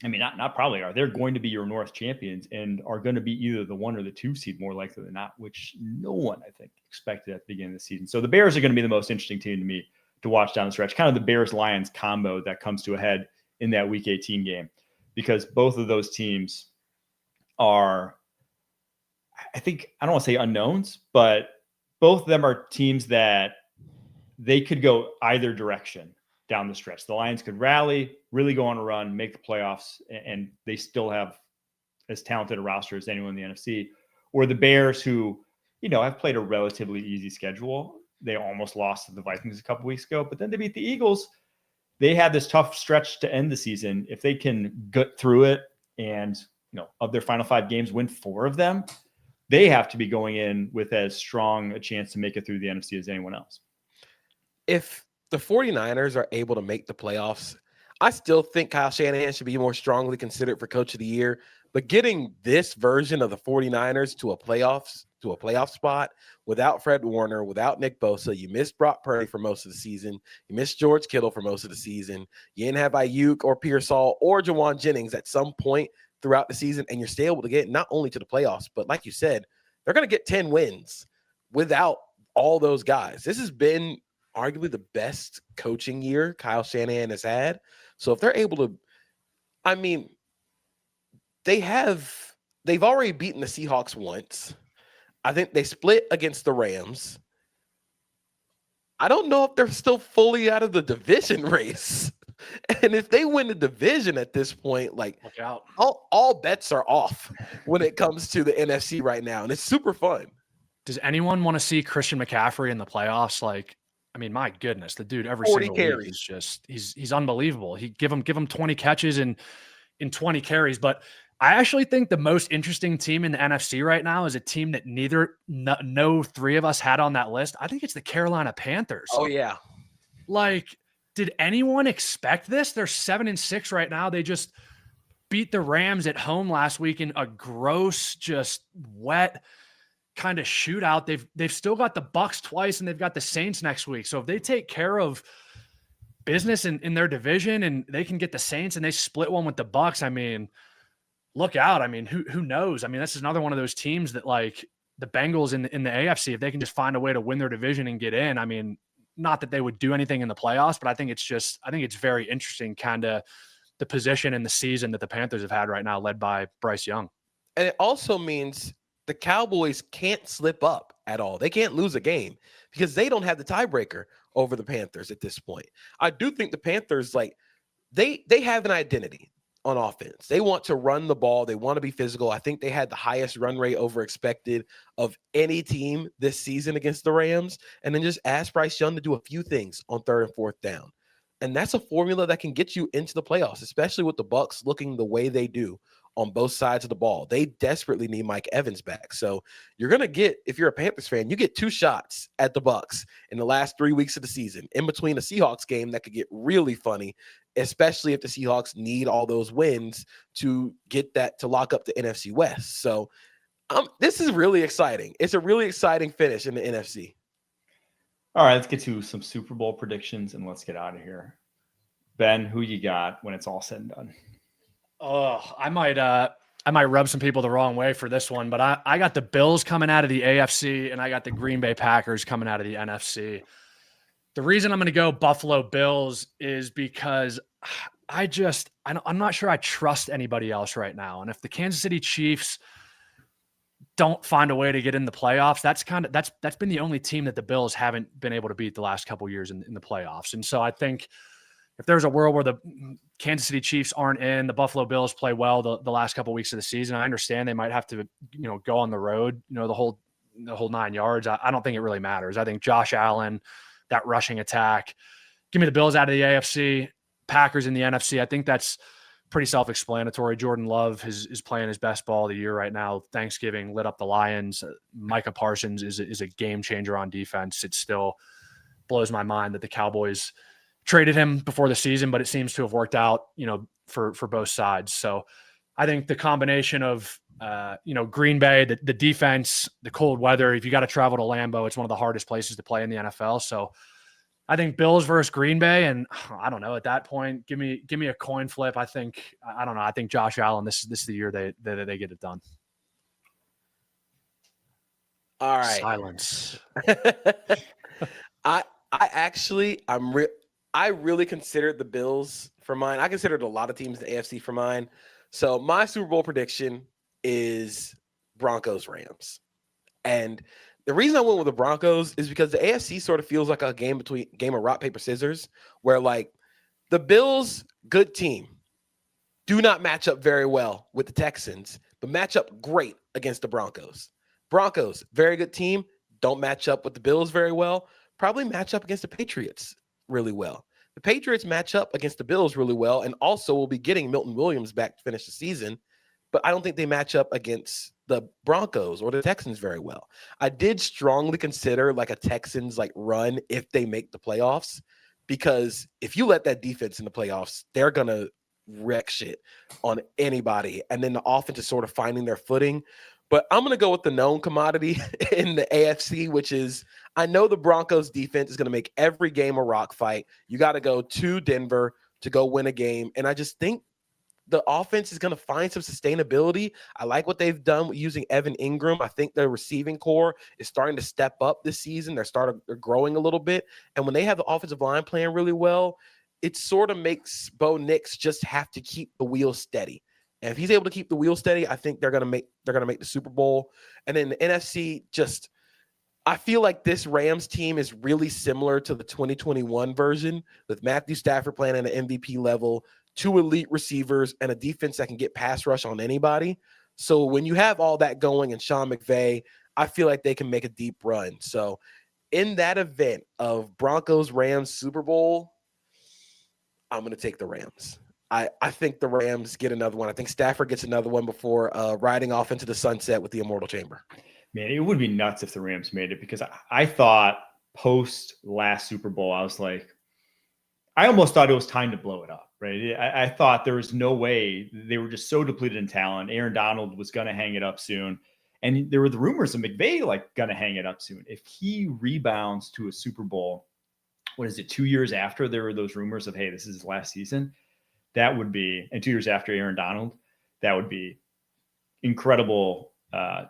I mean, not probably are. They're going to be your North champions and are going to be either the 1 or the 2 seed more likely than not, which no one, I think, expected at the beginning of the season. So the Bears are going to be the most interesting team to me to watch down the stretch, kind of the Bears-Lions combo that comes to a head in that week 18 game, because both of those teams are, I think, I don't want to say unknowns, but both of them are teams that they could go either direction down the stretch. The Lions could rally, really go on a run, make the playoffs, and they still have as talented a roster as anyone in the NFC. Or the Bears, who, have played a relatively easy schedule. They almost lost to the Vikings a couple weeks ago, but then they beat the Eagles. They had this tough stretch to end the season. If they can get through it and, of their final 5 games, win 4 of them, they have to be going in with as strong a chance to make it through the NFC as anyone else. If the 49ers are able to make the playoffs, I still think Kyle Shanahan should be more strongly considered for Coach of the Year. But getting this version of the 49ers to a playoff spot without Fred Warner, without Nick Bosa, you missed Brock Purdy for most of the season. You missed George Kittle for most of the season. You didn't have Ayuk or Pearsall or Jawan Jennings at some point throughout the season, and you're still able to get not only to the playoffs, but like you said, they're going to get 10 wins without all those guys. This has been arguably the best coaching year Kyle Shanahan has had. So if they're able to, I mean, they've already beaten the Seahawks once. I think they split against the Rams. I don't know if they're still fully out of the division race. And if they win the division at this point, look out. All bets are off when it comes to the NFC right now. And it's super fun. Does anyone want to see Christian McCaffrey in the playoffs? I mean, my goodness, the dude every 40 single carries. week is just he's unbelievable. He give him 20 catches in 20 carries. But I actually think the most interesting team in the NFC right now is a team that no three of us had on that list. I think it's the Carolina Panthers. Oh yeah. Like, did anyone expect this? They're 7-6 right now. They just beat the Rams at home last week in a gross, just wet kind of shootout. They've still got the Bucs twice, and they've got the Saints next week. So if they take care of business in their division and they can get the Saints and they split one with the Bucs, I mean, look out. I mean, who knows? I mean, this is another one of those teams that, like the Bengals in the AFC, if they can just find a way to win their division and get in, I mean, not that they would do anything in the playoffs, but I think it's very interesting kind of the position in the season that the Panthers have had right now, led by Bryce Young. And it also means the Cowboys can't slip up at all. They can't lose a game because they don't have the tiebreaker over the Panthers at this point. I do think the Panthers, like, they have an identity on offense. They want to run the ball. They want to be physical. I think they had the highest run rate over expected of any team this season against the Rams. And then just ask Bryce Young to do a few things on 3rd and 4th down. And that's a formula that can get you into the playoffs, especially with the Bucs looking the way they do on both sides of the ball. They desperately need Mike Evans back. So you're going to get, if you're a Panthers fan, you get 2 shots at the Bucs in the last 3 weeks of the season, in between a Seahawks game that could get really funny, especially if the Seahawks need all those wins to get that, to lock up the NFC West. So this is really exciting. It's a really exciting finish in the NFC. All right, let's get to some Super Bowl predictions and let's get out of here. Ben, who you got when it's all said and done? Oh, I might rub some people the wrong way for this one, but I got the Bills coming out of the AFC and I got the Green Bay Packers coming out of the NFC. The reason I'm going to go Buffalo Bills is because I'm not sure I trust anybody else right now. And if the Kansas City Chiefs don't find a way to get in the playoffs, that's been the only team that the Bills haven't been able to beat the last couple of years in the playoffs. And so I think if there's a world where the Kansas City Chiefs aren't in, the Buffalo Bills play well the last couple of weeks of the season, I understand they might have to, go on the road, the whole 9 yards. I don't think it really matters. I think Josh Allen, that rushing attack, give me the Bills out of the AFC, Packers in the NFC. I think that's pretty self-explanatory. Jordan Love is playing his best ball of the year right now. Thanksgiving lit up the Lions. Micah Parsons is a game changer on defense. It still blows my mind that the Cowboys traded him before the season, but it seems to have worked out, for both sides. So I think the combination of, Green Bay, the defense, the cold weather, if you got to travel to Lambeau, it's one of the hardest places to play in the NFL. So I think Bills versus Green Bay. And I don't know, at that point, give me a coin flip. I think Josh Allen, this is the year they get it done. All right. Silence. I really considered the Bills for mine. I considered a lot of teams in the AFC for mine. So my Super Bowl prediction is Broncos Rams. And the reason I went with the Broncos is because the AFC sort of feels like a game of rock, paper, scissors, where like the Bills, good team, do not match up very well with the Texans, but match up great against the Broncos. Broncos, very good team, don't match up with the Bills very well, probably match up against the Patriots really well. The Patriots match up against the Bills really well, and also will be getting Milton Williams back to finish the season, but I don't think they match up against the Broncos or the Texans very well. I did strongly consider like a Texans like run if they make the playoffs, because if you let that defense in the playoffs, they're going to wreck shit on anybody. And then the offense is sort of finding their footing. But I'm going to go with the known commodity in the AFC, which is I know the Broncos defense is going to make every game a rock fight. You got to go to Denver to go win a game. And I just think the offense is going to find some sustainability. I like what they've done with using Evan Ingram. I think their receiving core is starting to step up this season. They're growing a little bit. And when they have the offensive line playing really well, it sort of makes Bo Nix just have to keep the wheel steady. And if he's able to keep the wheel steady, I think they're going to make the Super Bowl. And then the NFC, I feel like this Rams team is really similar to the 2021 version, with Matthew Stafford playing at an MVP level, 2 elite receivers, and a defense that can get pass rush on anybody. So when you have all that going and Sean McVay, I feel like they can make a deep run. So in that event of Broncos-Rams Super Bowl, I'm going to take the Rams. I think the Rams get another one. I think Stafford gets another one before riding off into the sunset with the Immortal Chamber. Man, it would be nuts if the Rams made it, because I thought post last Super Bowl, I was like, I almost thought it was time to blow it up, right? I thought there was no way. They were just so depleted in talent. Aaron Donald was going to hang it up soon. And there were the rumors of McVay like going to hang it up soon. If he rebounds to a Super Bowl, what is it, 2 years after there were those rumors of, hey, this is his last season, that would be, and 2 years after Aaron Donald, that would be incredible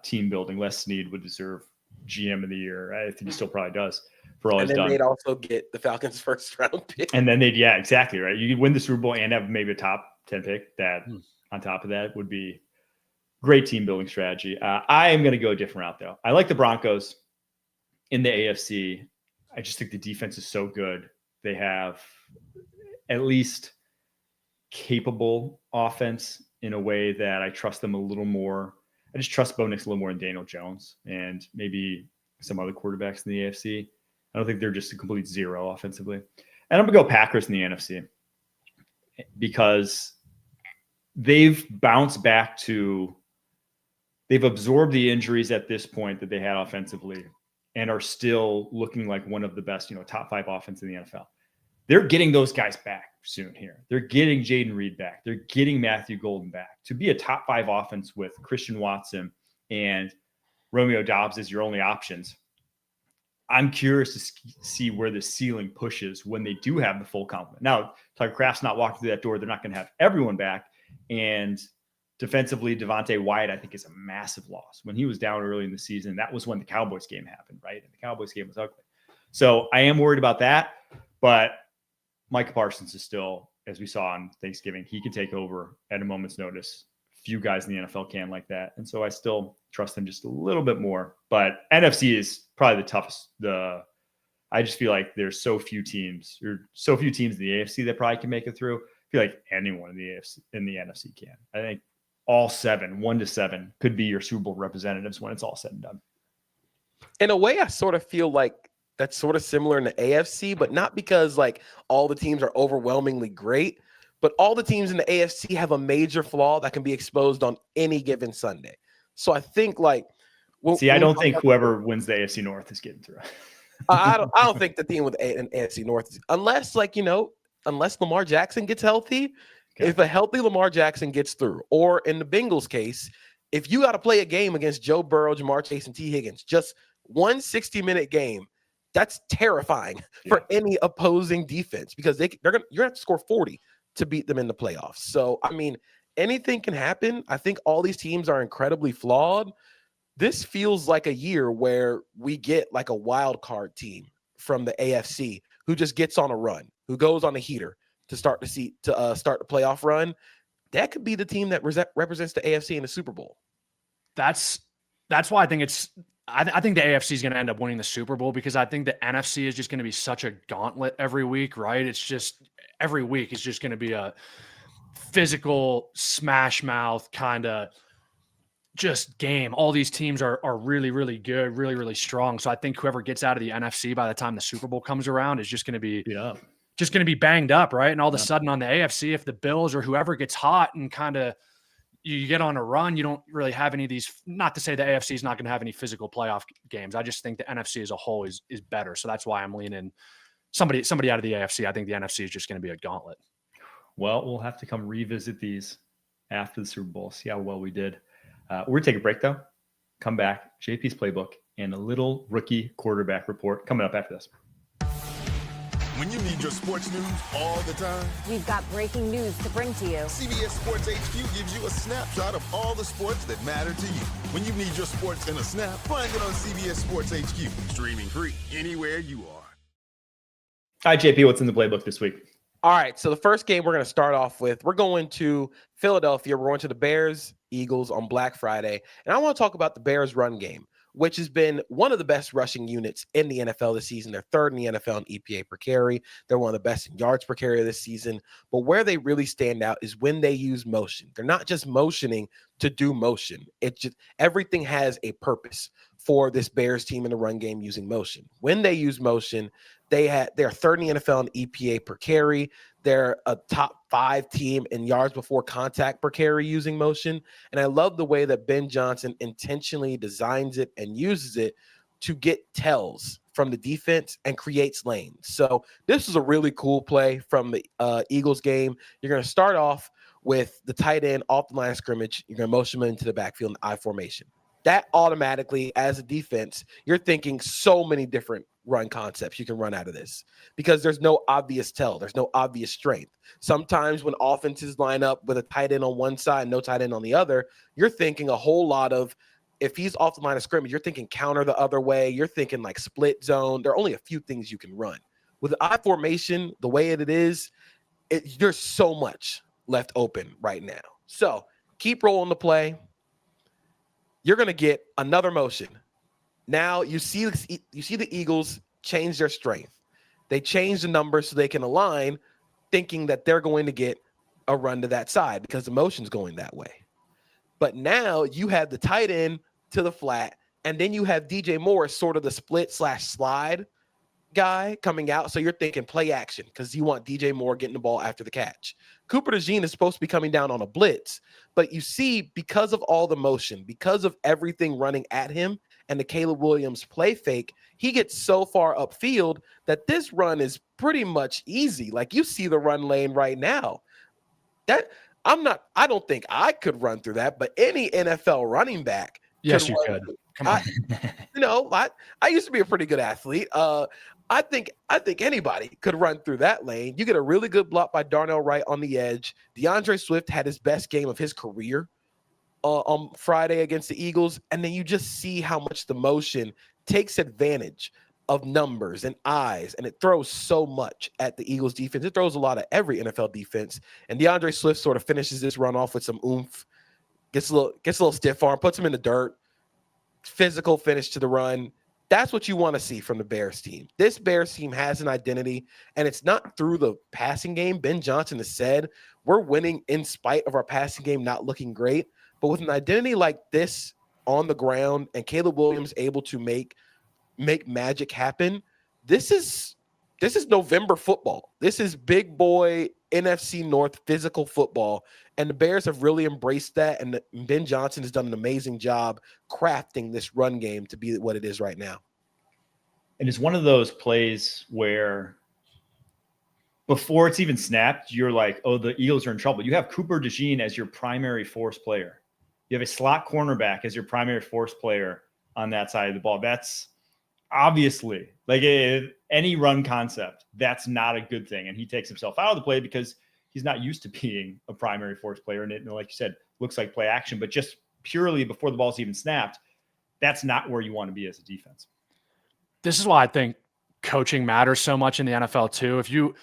team building. Les Snead would deserve GM of the year. I think he still probably does for all he's done. And then they'd also get the Falcons' first round pick. And then yeah, exactly, right? You could win the Super Bowl and have maybe a top 10 pick. That on top of that would be great team building strategy. I am going to go a different route, though. I like the Broncos in the AFC. I just think the defense is so good. They have at least capable offense in a way that I trust them a little more. I just trust Bo Nix a little more than Daniel Jones and maybe some other quarterbacks in the AFC. I don't think they're just a complete zero offensively. And I'm going to go Packers in the NFC because they've bounced back to – they've absorbed the injuries at this point that they had offensively and are still looking like one of the best, top 5 offense in the NFL. They're getting those guys back soon here. They're getting Jaden Reed back. They're getting Matthew Golden back. To be a top 5 offense with Christian Watson and Romeo Doubs as your only options, I'm curious to see where the ceiling pushes when they do have the full complement. Now, Tucker Kraft's not walking through that door. They're not going to have everyone back. And defensively, Devontae Wyatt, I think, is a massive loss. When he was down early in the season, that was when the Cowboys game happened, right? And the Cowboys game was ugly. So I am worried about that. But Micah Parsons is still, as we saw on Thanksgiving, he can take over at a moment's notice. Few guys in the NFL can like that. And so I still trust him just a little bit more. But NFC is probably the toughest. I just feel like there's so few teams in the AFC that probably can make it through. I feel like anyone in the NFC can. I think all 7, 1-7, could be your Super Bowl representatives when it's all said and done. In a way, I sort of feel like that's sort of similar in the AFC, but not because like all the teams are overwhelmingly great, but all the teams in the AFC have a major flaw that can be exposed on any given Sunday. So I think like, I don't think whoever wins the AFC North is getting through. I don't think the team with an AFC North, unless Lamar Jackson gets healthy. Okay. If a healthy Lamar Jackson gets through, or in the Bengals case, if you got to play a game against Joe Burrow, Jamar Chase, and T. Higgins, just one 60-minute game, that's terrifying for any opposing defense because you're gonna have to score 40 to beat them in the playoffs. So I mean, anything can happen. I think all these teams are incredibly flawed. This feels like a year where we get like a wild card team from the AFC who just gets on a run, who goes on a heater to start the playoff run. That could be the team that represents the AFC in the Super Bowl. That's why I think I think the AFC is going to end up winning the Super Bowl because I think the NFC is just going to be such a gauntlet every week, right? It's just every week is just going to be a physical smash mouth kind of just game. All these teams are really, really good, really, really strong. So I think whoever gets out of the NFC by the time the Super Bowl comes around is just going to be banged up, right? And all of a sudden on the AFC, if the Bills or whoever gets hot and kind of you get on a run, you don't really have any of these. Not to say the AFC is not going to have any physical playoff games. I just think the NFC as a whole is better. So that's why I'm leaning somebody out of the AFC. I think the NFC is just going to be a gauntlet. Well, we'll have to come revisit these after the Super Bowl, see how well we did. We're going to take a break, though. Come back, JP's playbook, and a little rookie quarterback report coming up after this. When you need your sports news all the time, we've got breaking news to bring to you. CBS Sports HQ gives you a snapshot of all the sports that matter to you. When you need your sports in a snap, find it on CBS Sports HQ, streaming free anywhere you are. Hi, JP. What's in the playbook this week? All right, so the first game we're going to start off with, we're going to Philadelphia. We're going to the Bears-Eagles on Black Friday, and I want to talk about the Bears run game. which has been one of the best rushing units in the NFL this season. They're third in the NFL in EPA per carry. They're one of the best in yards per carry this season. But where they really stand out is when they use motion. They're not just motioning to do motion. It just everything has a purpose for this Bears team in the run game using motion. When they use motion, they're third in the NFL in EPA per carry. They're a top 5 team in yards before contact per carry using motion. And I love the way that Ben Johnson intentionally designs it and uses it to get tells from the defense and creates lanes. So this is a really cool play from the Eagles game. You're going to start off with the tight end off the line of scrimmage. You're going to motion him into the backfield in I formation. That automatically, as a defense, you're thinking so many different run concepts you can run out of this because there's no obvious tell. There's no obvious strength. Sometimes when offenses line up with a tight end on one side, no tight end on the other, you're thinking a whole lot of, if he's off the line of scrimmage, you're thinking counter the other way. You're thinking like split zone. There are only a few things you can run. With I formation, the way it is, there's so much left open right now. So keep rolling the play. You're going to get another motion. Now you see the Eagles change their strength. They change the numbers so they can align, thinking that they're going to get a run to that side because the motion's going that way. But now you have the tight end to the flat, and then you have DJ Moore, sort of the split/slide guy coming out. So you're thinking play action because you want DJ Moore getting the ball after the catch. Cooper DeJean is supposed to be coming down on a blitz, but you see, because of all the motion, because of everything running at him and the Caleb Williams play fake, he gets so far upfield that this run is pretty much easy. Like you see the run lane right now. I don't think I could run through that, but any NFL running back. Yes, you could. Come on. I used to be a pretty good athlete. I think anybody could run through that lane. You get a really good block by Darnell Wright on the edge. DeAndre Swift had his best game of his career on Friday against the Eagles, and then you just see how much the motion takes advantage of numbers and eyes, and it throws so much at the Eagles defense. It throws a lot at every NFL defense, and DeAndre Swift sort of finishes this run off with some oomph, gets a little stiff arm, puts him in the dirt, physical finish to the run. That's what you want to see from the Bears team. This Bears team has an identity, and it's not through the passing game. Ben Johnson has said, we're winning in spite of our passing game not looking great. But with an identity like this on the ground and Caleb Williams able to make magic happen, this is November football. This is big boy NFC North physical football, and the Bears have really embraced that, and Ben Johnson has done an amazing job crafting this run game to be what it is right now. And it's one of those plays where before it's even snapped, you're like, oh, the Eagles are in trouble. You have Cooper DeJean as your primary force player. You have a slot cornerback as your primary force player on that side of the ball. That's obviously, like any run concept, that's not a good thing. And he takes himself out of the play because he's not used to being a primary force player. And it, like you said, looks like play action, but just purely before the ball's even snapped, that's not where you want to be as a defense. This is why I think coaching matters so much in the NFL too. If you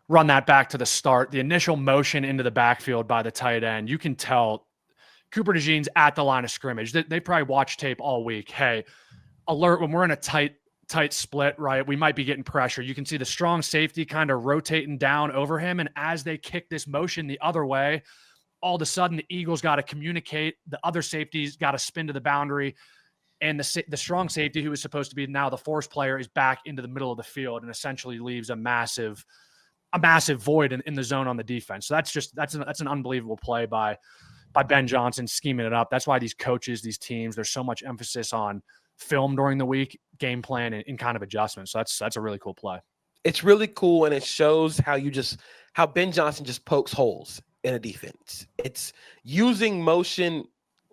run that back to the start, the initial motion into the backfield by the tight end, you can tell Cooper DeJean's at the line of scrimmage. They probably watch tape all week. Hey, alert, when we're in a tight split, right, we might be getting pressure. You can see the strong safety kind of rotating down over him. And as they kick this motion the other way, all of a sudden the Eagles got to communicate. The other safety's got to spin to the boundary. And the strong safety, who is supposed to be now the force player, is back into the middle of the field and essentially leaves a massive void in the zone on the defense. So that's an unbelievable play by Ben Johnson scheming it up. That's why these coaches, these teams, there's so much emphasis on film during the week, game plan, and kind of adjustments. So that's a really cool play. It's really cool, and it shows how Ben Johnson just pokes holes in a defense. It's using motion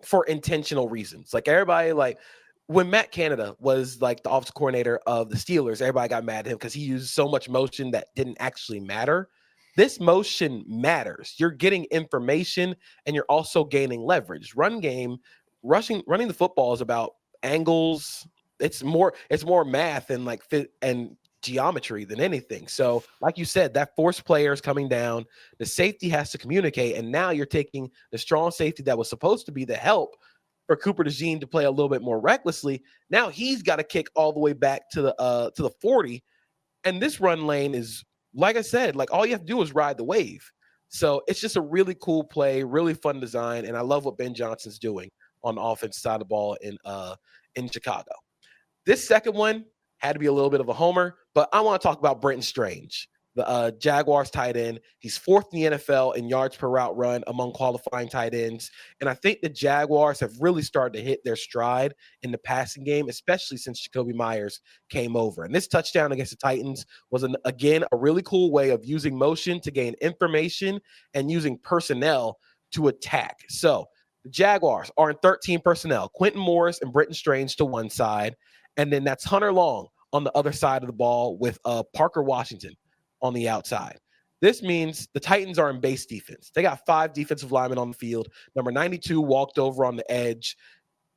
for intentional reasons. Like everybody, like when Matt Canada was like the offensive coordinator of the Steelers, everybody got mad at him because he used so much motion that didn't actually matter. This motion matters. You're getting information and you're also gaining leverage. Run game, running the football is about angles. It's more math and like fit and geometry than anything. So like you said, that force player is coming down. The safety has to communicate. And now you're taking the strong safety that was supposed to be the help for Cooper DeJean to play a little bit more recklessly. Now he's got to kick all the way back to the 40. And this run lane is, like I said, like all you have to do is ride the wave. So it's just a really cool play, really fun design. And I love what Ben Johnson's doing on the offensive side of the ball in Chicago. This second one had to be a little bit of a homer, but I want to talk about Brenton Strange, the Jaguars tight end. He's fourth in the NFL in yards per route run among qualifying tight ends. And I think the Jaguars have really started to hit their stride in the passing game, especially since Jacoby Myers came over. And this touchdown against the Titans was, again, a really cool way of using motion to gain information and using personnel to attack. So the Jaguars are in 13 personnel, Quentin Morris and Brenton Strange to one side. And then that's Hunter Long on the other side of the ball with Parker Washington on the outside. This means the Titans are in base defense. They got 5 defensive linemen on the field. Number 92 walked over on the edge.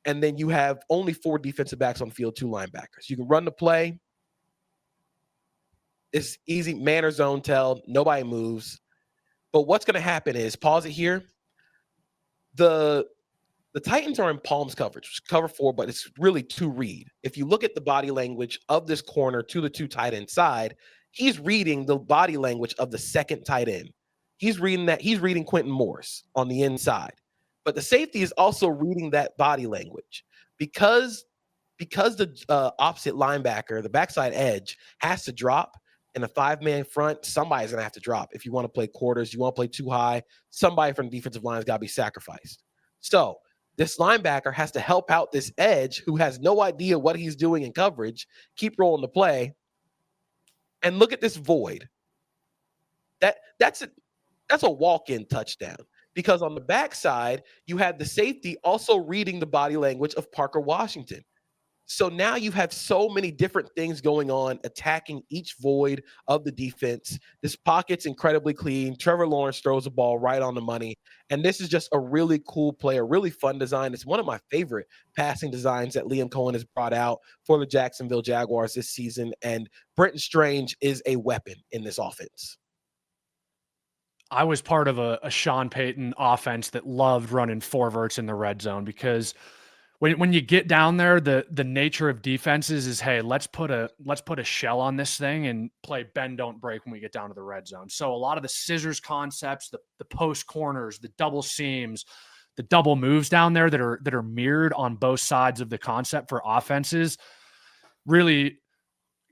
And then you have only 4 defensive backs on the field, 2 linebackers. You can run the play. It's easy, man or zone tell. Nobody moves. But what's going to happen is, pause it here. The Titans are in Palms coverage, which is cover 4, but it's really 2 read. If you look at the body language of this corner to the 2 tight end side, he's reading the body language of the second tight end. He's reading Quentin Morris on the inside. But the safety is also reading that body language. Because the opposite linebacker, the backside edge, has to drop in a 5-man front, somebody's going to have to drop. If you want to play quarters, you want to play too high, somebody from the defensive line has got to be sacrificed. So this linebacker has to help out this edge who has no idea what he's doing in coverage, keep rolling the play. And look at this void. That's a walk-in touchdown, because on the backside, you had the safety also reading the body language of Parker Washington. So now you have so many different things going on, attacking each void of the defense. This pocket's incredibly clean. Trevor Lawrence throws the ball right on the money. And this is just a really cool play, a really fun design. It's one of my favorite passing designs that Liam Cohen has brought out for the Jacksonville Jaguars this season. And Brenton Strange is a weapon in this offense. I was part of a Sean Payton offense that loved running 4 verts in the red zone, because when you get down there, the nature of defenses is, hey, let's put a shell on this thing and play bend don't break when we get down to the red zone. So a lot of the scissors concepts, the post corners, the double seams, the double moves down there that are mirrored on both sides of the concept for offenses really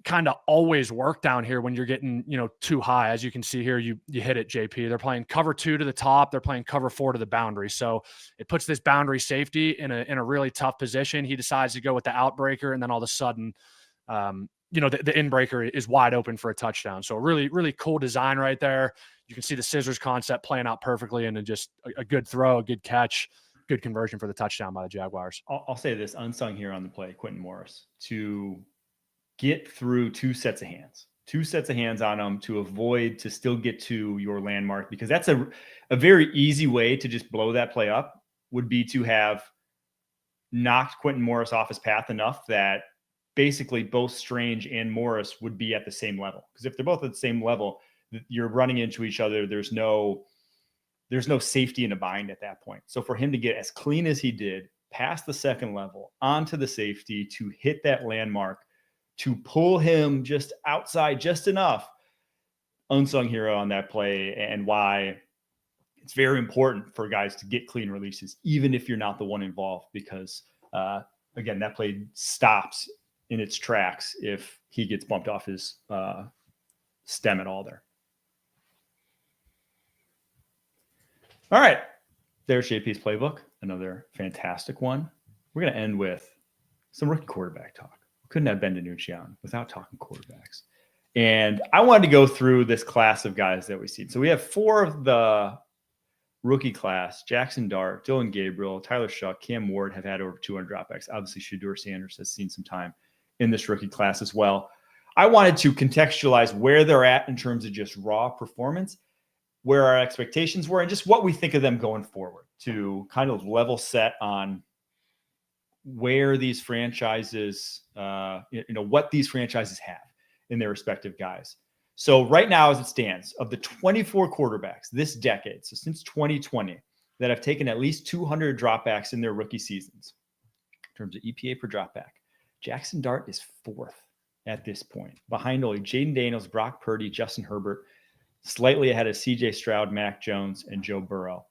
kind of always work down here when you're getting, too high. As you can see here, you hit it, JP. They're playing cover 2 to the top. They're playing cover 4 to the boundary. So it puts this boundary safety in a really tough position. He decides to go with the outbreaker, and then all of a sudden, the inbreaker is wide open for a touchdown. So really, really cool design right there. You can see the scissors concept playing out perfectly, and just a good throw, a good catch, good conversion for the touchdown by the Jaguars. I'll say this, unsung here on the play, Quentin Morris, to get through 2 sets of hands on them to still get to your landmark, because that's a very easy way to just blow that play up, would be to have knocked Quentin Morris off his path enough that basically both Strange and Morris would be at the same level. Because if they're both at the same level, you're running into each other. There's no safety in a bind at that point. So for him to get as clean as he did, past the second level, onto the safety, to hit that landmark, to pull him just outside just enough, unsung hero on that play, and why it's very important for guys to get clean releases, even if you're not the one involved, because again, that play stops in its tracks if he gets bumped off his stem at all there. All right. There's JP's playbook, another fantastic one. We're going to end with some rookie quarterback talk. Couldn't have Ben DiNucci on without talking quarterbacks. And I wanted to go through this class of guys that we've seen. So we have 4 of the rookie class: Jackson Dart, Dylan Gabriel, Tyler Shuck, Cam Ward have had over 200 dropbacks. Obviously, Shedeur Sanders has seen some time in this rookie class as well. I wanted to contextualize where they're at in terms of just raw performance, where our expectations were, and just what we think of them going forward, to kind of level set on where these franchises, what these franchises have in their respective guys. So right now, as it stands, of the 24 quarterbacks this decade, so since 2020, that have taken at least 200 dropbacks in their rookie seasons. In terms of EPA per dropback, Jackson Dart is 4th at this point, behind only Jaden Daniels, Brock Purdy, Justin Herbert, slightly ahead of CJ Stroud, Mac Jones, and Joe Burrow.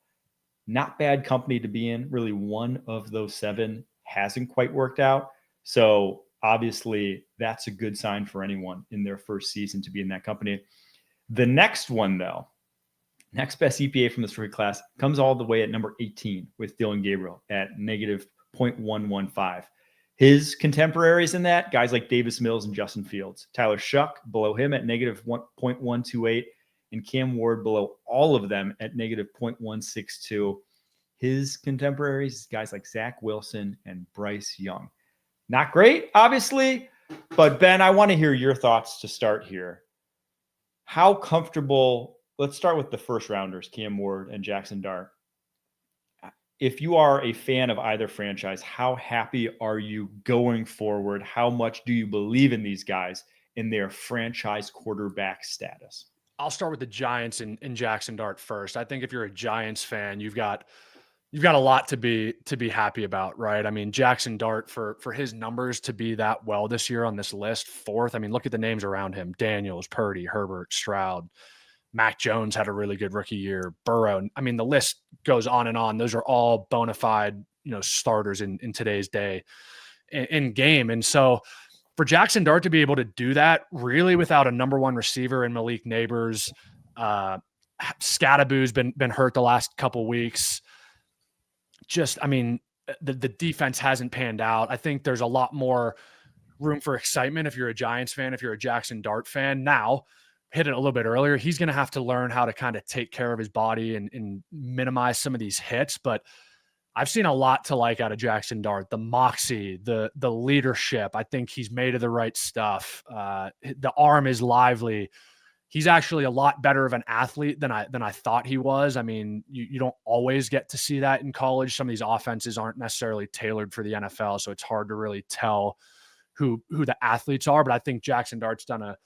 Not bad company to be in. Really, one of those 7 hasn't quite worked out. So obviously, that's a good sign for anyone in their first season to be in that company. The next one, though, next best EPA from this rookie class comes all the way at number 18 with Dylan Gabriel at negative 0.115. His contemporaries in that, guys like Davis Mills and Justin Fields. Tyler Shuck below him at negative 0.128, and Cam Ward below all of them at negative 0.162. His contemporaries, guys like Zach Wilson and Bryce Young. Not great, obviously, but Ben, I want to hear your thoughts to start here. How comfortable, let's start with the first rounders, Cam Ward and Jackson Dart. If you are a fan of either franchise, how happy are you going forward? How much do you believe in these guys in their franchise quarterback status? I'll start with the Giants and Jackson Dart first. I think if you're a Giants fan, you've got a lot to be happy about, right? I mean, Jackson Dart for his numbers to be that well this year on this list, 4th. I mean, look at the names around him: Daniels, Purdy, Herbert, Stroud. Mac Jones had a really good rookie year. Burrow. I mean, the list goes on and on. Those are all bona fide, starters in today's day in game. And so for Jackson Dart to be able to do that really without a number 1 receiver in Malik Neighbors, Scadaboo's been hurt the last couple weeks. The defense hasn't panned out. I think there's a lot more room for excitement if you're a Giants fan, if you're a Jackson Dart fan. Now, hit it a little bit earlier, he's going to have to learn how to kind of take care of his body and minimize some of these hits. But I've seen a lot to like out of Jackson Dart, the moxie, the leadership. I think he's made of the right stuff. The arm is lively. He's actually a lot better of an athlete than I thought he was. I mean, you don't always get to see that in college. Some of these offenses aren't necessarily tailored for the NFL, so it's hard to really tell who the athletes are. But I think Jackson Dart's done a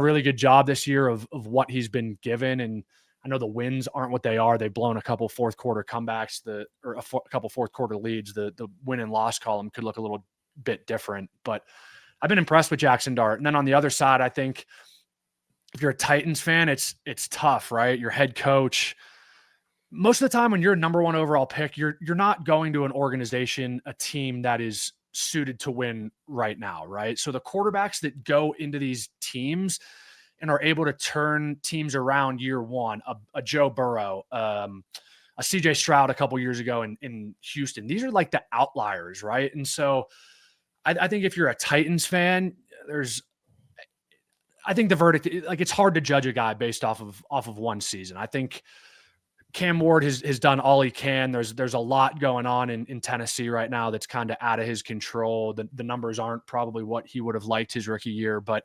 really good job this year of what he's been given. And I know the wins aren't what they are. They've blown a couple fourth quarter comebacks, a couple fourth quarter leads. The win and loss column could look a little bit different, but I've been impressed with Jackson Dart. And then on the other side, I think if you're a Titans fan, it's tough, right? Your head coach, most of the time when you're a number 1 overall pick, you're not going to an organization, a team that is suited to win right now, right? So the quarterbacks that go into these teams and are able to turn teams around year 1, a Joe Burrow, a CJ Stroud a couple years ago in Houston, these are like the outliers, right? And so I think if you're a Titans fan, I think the verdict, like, it's hard to judge a guy based off of one season. I think Cam Ward has done all he can. There's a lot going on in Tennessee right now that's kind of out of his control. The numbers aren't probably what he would have liked his rookie year, but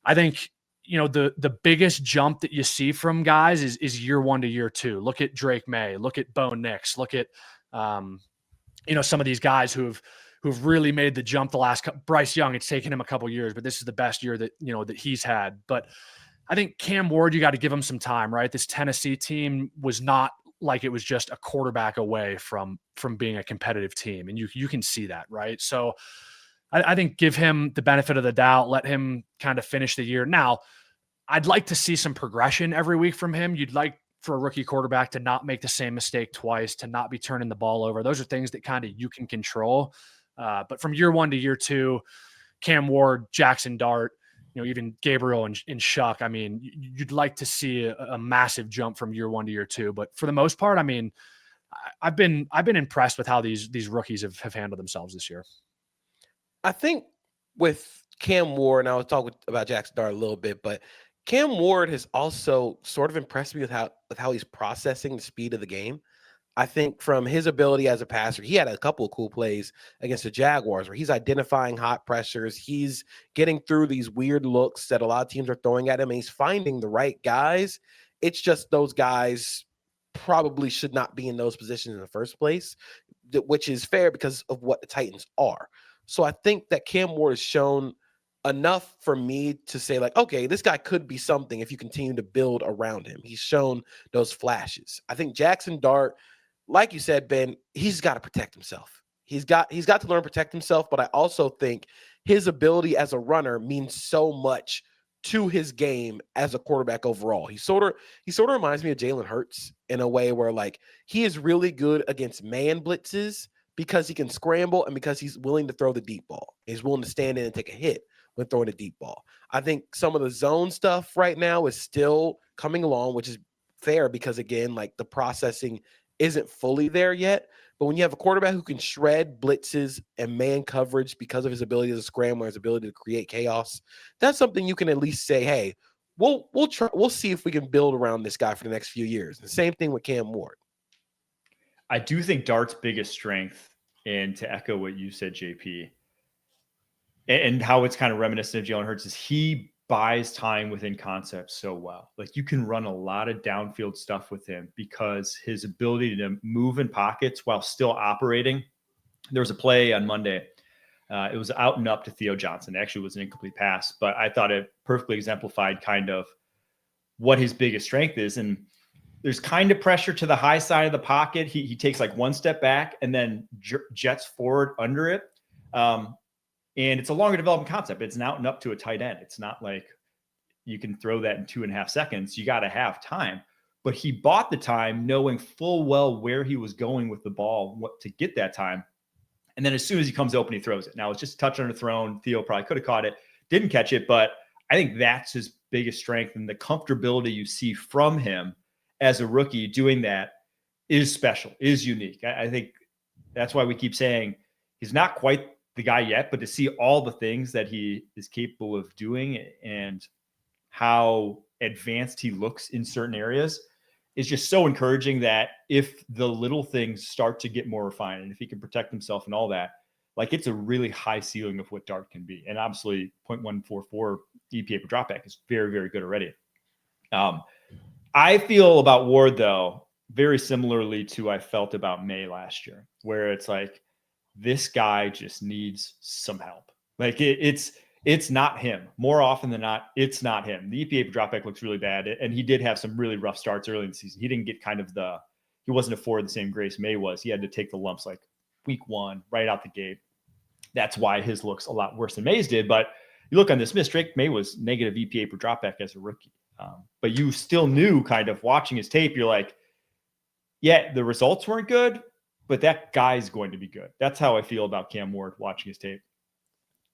I think, the biggest jump that you see from guys is year 1 to year 2. Look at Drake May, look at Bo Nix, look at, some of these guys who've really made the jump the last Bryce Young. It's taken him a couple years, but this is the best year that he's had. But I think Cam Ward, you got to give him some time, right? This Tennessee team was not like it was just a quarterback away from being a competitive team. And you can see that, right? So I think give him the benefit of the doubt, let him kind of finish the year. Now, I'd like to see some progression every week from him. You'd like for a rookie quarterback to not make the same mistake twice, to not be turning the ball over. Those are things that kind of you can control. But from year 1 to year 2, Cam Ward, Jackson Dart, even Gabriel and Shuck, I mean, you'd like to see a massive jump from year 1 to year 2. But for the most part, I mean, I've been impressed with how these rookies have handled themselves this year. I think with Cam Ward, and I was talking about Jackson Dart a little bit, but Cam Ward has also sort of impressed me with how he's processing the speed of the game. I think from his ability as a passer, he had a couple of cool plays against the Jaguars where he's identifying hot pressures. He's getting through these weird looks that a lot of teams are throwing at him, and he's finding the right guys. It's just those guys probably should not be in those positions in the first place, which is fair because of what the Titans are. So I think that Cam Ward has shown enough for me to say, like, okay, this guy could be something if you continue to build around him. He's shown those flashes. I think Jackson Dart, like you said, Ben, he's got to protect himself. He's got to learn to protect himself, but I also think his ability as a runner means so much to his game as a quarterback overall. He sort of reminds me of Jalen Hurts in a way where like he is really good against man blitzes because he can scramble and because he's willing to throw the deep ball. He's willing to stand in and take a hit when throwing a deep ball. I think some of the zone stuff right now is still coming along, which is fair because again, like the processing isn't fully there yet. But when you have a quarterback who can shred blitzes and man coverage because of his ability to scramble, his ability to create chaos, that's something you can at least say, hey, we'll try, we'll see if we can build around this guy for the next few years. The same thing with Cam Ward. I do think Dart's biggest strength, and to echo what you said, JP, and how it's kind of reminiscent of Jalen Hurts, is he buys time within concept so well. Like you can run a lot of downfield stuff with him because his ability to move in pockets while still operating. There was a play on Monday. It was out and up to Theo Johnson. It actually was an incomplete pass, but I thought it perfectly exemplified kind of what his biggest strength is. And there's kind of pressure to the high side of the pocket. He takes like one step back and then jets forward under it. And it's a longer development concept. It's an out and up to a tight end. It's not like you can throw that in 2.5 seconds. You got to have time. But he bought the time knowing full well where he was going with the ball, what to get that time. And then as soon as he comes open, he throws it. Now it's just a touch underthrown. Theo probably could have caught it, didn't catch it. But I think that's his biggest strength. And the comfortability you see from him as a rookie doing that is special, is unique. I think that's why we keep saying he's not quite the guy yet, but to see all the things that he is capable of doing and how advanced he looks in certain areas is just so encouraging that if the little things start to get more refined and if he can protect himself and all that, like it's a really high ceiling of what Dart can be. And obviously 0.144 EPA per dropback is very, very good already. I feel about Ward though, very similarly to I felt about May last year, where it's like, this guy just needs some help. Like it's not him. More often than not, it's not him. The EPA per dropback looks really bad, and he did have some really rough starts early in the season. He didn't get he wasn't afforded the same grace May was. He had to take the lumps like week 1 right out the gate. That's why his looks a lot worse than May's did. But you look on this miss, Drake May was negative EPA per dropback as a rookie. But you still knew kind of watching his tape, you're like, yeah, the results weren't good, but that guy's going to be good. That's how I feel about Cam Ward watching his tape.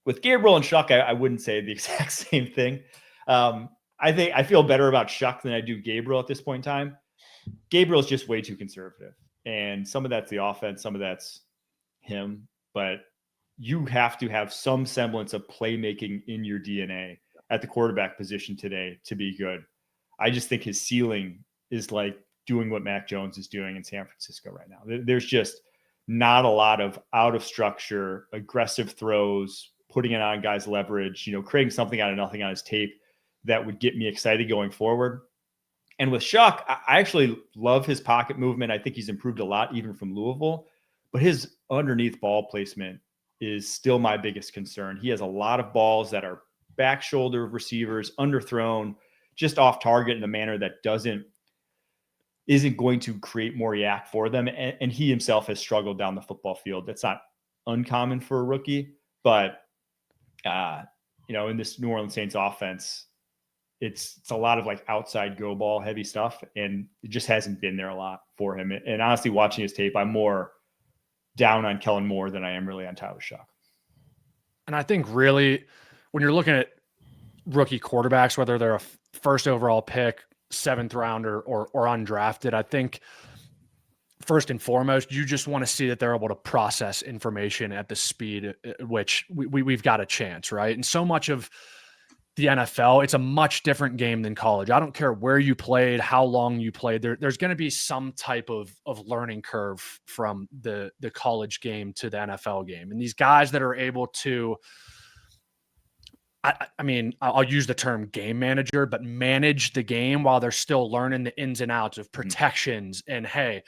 With Gabriel and Shuck, I wouldn't say the exact same thing. I think I feel better about Shuck than I do Gabriel at this point in time. Gabriel's just way too conservative. And some of that's the offense, some of that's him. But you have to have some semblance of playmaking in your DNA at the quarterback position today to be good. I just think his ceiling is like doing what Mac Jones is doing in San Francisco right now. There's just not a lot of out of structure, aggressive throws, putting it on guys' leverage, creating something out of nothing on his tape that would get me excited going forward. And with Shuck, I actually love his pocket movement. I think he's improved a lot, even from Louisville, but his underneath ball placement is still my biggest concern. He has a lot of balls that are back shoulder receivers, underthrown, just off target in a manner that isn't going to create more yak for them. And he himself has struggled down the football field. That's not uncommon for a rookie, but in this New Orleans Saints offense, it's a lot of like outside go ball heavy stuff. And it just hasn't been there a lot for him. And honestly, watching his tape, I'm more down on Kellen Moore than I am really on Tyler Shuck. And I think really when you're looking at rookie quarterbacks, whether they're a first overall pick, 7th rounder or undrafted, I think first and foremost, you just want to see that they're able to process information at the speed at which we've got a chance, right? And so much of the NFL, it's a much different game than college. I don't care where you played, how long you played. There's going to be some type of learning curve from the college game to the NFL game. And these guys that are able to, I mean, I'll use the term game manager, but manage the game while they're still learning the ins and outs of protections. And hey,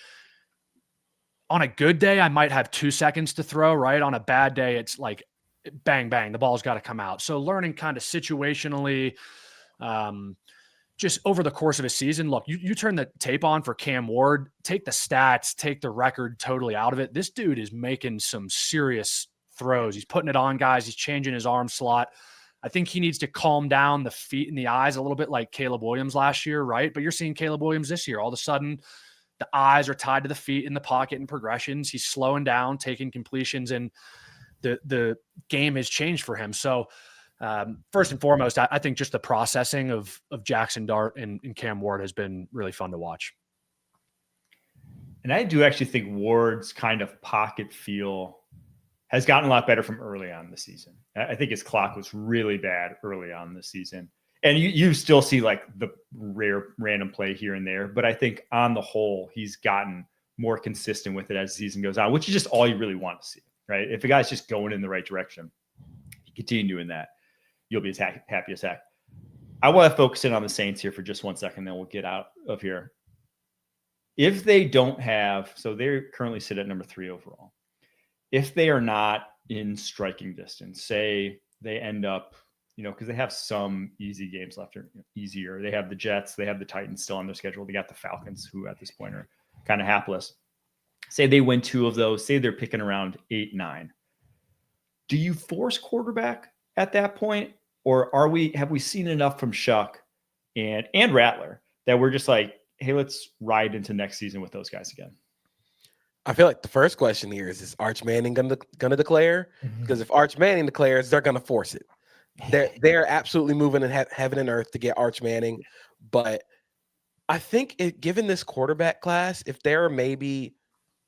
on a good day, I might have 2 seconds to throw, right? On a bad day, it's like bang, bang, the ball's got to come out. So learning kind of situationally, just over the course of a season, look, you turn the tape on for Cam Ward, take the stats, take the record totally out of it. This dude is making some serious throws. He's putting it on guys. He's changing his arm slot. I think he needs to calm down the feet and the eyes a little bit like Caleb Williams last year, right? But you're seeing Caleb Williams this year. All of a sudden, the eyes are tied to the feet in the pocket and progressions. He's slowing down, taking completions, and the game has changed for him. So first and foremost, I think just the processing of Jackson Dart and Cam Ward has been really fun to watch. And I do actually think Ward's kind of pocket feel has gotten a lot better from early on in the season. I think his clock was really bad early on in the season. And you still see like the rare random play here and there. But I think on the whole, he's gotten more consistent with it as the season goes on, which is just all you really want to see, right? If a guy's just going in the right direction, you continue doing that, you'll be as happy as heck. I want to focus in on the Saints here for just 1 second, then we'll get out of here. If they don't have, so they're currently sit at number 3 overall. If they are not in striking distance, say they end up, because they have some easy games left, or easier. They have the Jets, they have the Titans still on their schedule. They got the Falcons, who at this point are kind of hapless. Say they win 2 of those. Say they're picking around 8, 9. Do you force quarterback at that point, or have we seen enough from Shuck and Rattler that we're just like, hey, let's ride into next season with those guys again? I feel like the first question here is Arch Manning gonna declare? Because if Arch Manning declares, they're gonna force it. They're absolutely moving in heaven and earth to get Arch Manning. But I think given this quarterback class, if there are maybe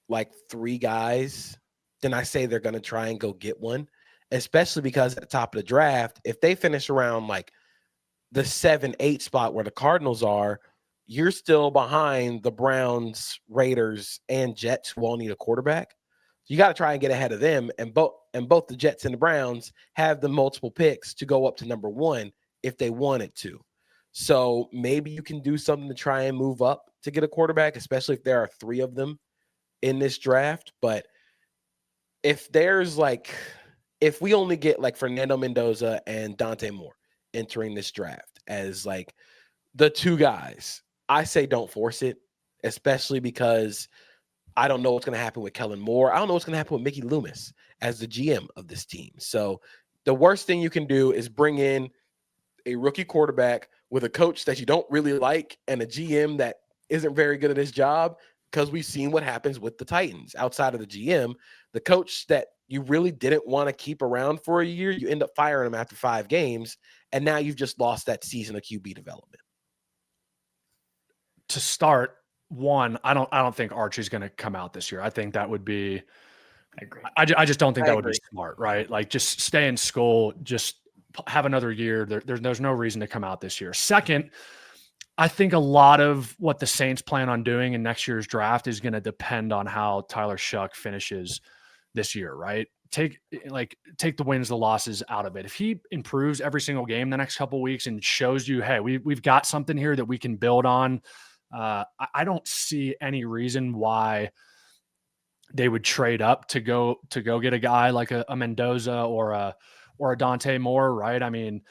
like 3 guys, then I say they're gonna try and go get one. Especially because at the top of the draft, if they finish around like the 7-8 spot where the Cardinals are, you're still behind the Browns, Raiders, and Jets who all need a quarterback. You got to try and get ahead of them. And both the Jets and the Browns have the multiple picks to go up to number 1 if they wanted to. So maybe you can do something to try and move up to get a quarterback, especially if there are 3 of them in this draft. But if we only get like Fernando Mendoza and Dante Moore entering this draft as like the 2 guys, I say don't force it, especially because I don't know what's going to happen with Kellen Moore. I don't know what's going to happen with Mickey Loomis as the GM of this team. So the worst thing you can do is bring in a rookie quarterback with a coach that you don't really like and a GM that isn't very good at his job, because we've seen what happens with the Titans. Outside of the GM, the coach that you really didn't want to keep around for a year, you end up firing him after 5 games, and now you've just lost that season of QB development. To start, one, I don't think Archie's going to come out this year. I think that would be, I agree. I just don't think that would be smart, right? Like, just stay in school, just have another year. There's no reason to come out this year. Second, I think a lot of what the Saints plan on doing in next year's draft is going to depend on how Tyler Shuck finishes this year, right? Take the wins, the losses out of it. If he improves every single game the next couple of weeks and shows you, hey, we've got something here that we can build on, I don't see any reason why they would trade up to go get a guy like a Mendoza or a Dante Moore, right? I mean,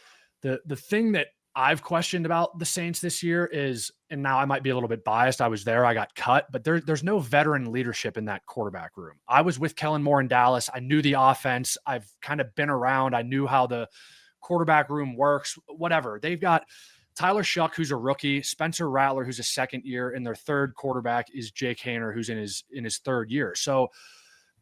the thing that I've questioned about the Saints this year is, and now I might be a little bit biased, I was there, I got cut, but there's no veteran leadership in that quarterback room. I was with Kellen Moore in Dallas. I knew the offense. I've kind of been around. I knew how the quarterback room works, whatever. They've got Tyler Shuck, who's a rookie, Spencer Rattler, who's a second year, and their third quarterback is Jake Haener, who's in his third year. So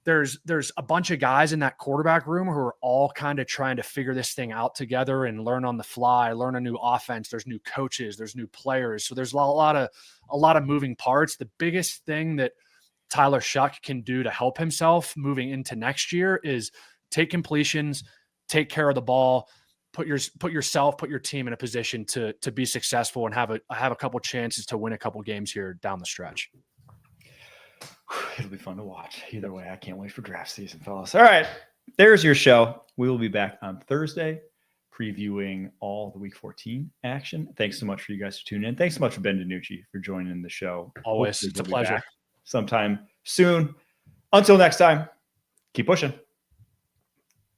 there's a bunch of guys in that quarterback room who are all kind of trying to figure this thing out together and learn on the fly, learn a new offense. There's new coaches, there's new players. So there's a lot of moving parts. The biggest thing that Tyler Shuck can do to help himself moving into next year is take completions, take care of the ball, put your team in a position to be successful and have a couple chances to win a couple games here down the stretch. It'll be fun to watch. Either way, I can't wait for draft season, fellas. All right, there's your show. We will be back on Thursday previewing all the Week 14 action. Thanks so much for you guys for tuning in. Thanks so much for Ben DiNucci for joining the show. Always. It's a pleasure. Sometime soon. Until next time, keep pushing.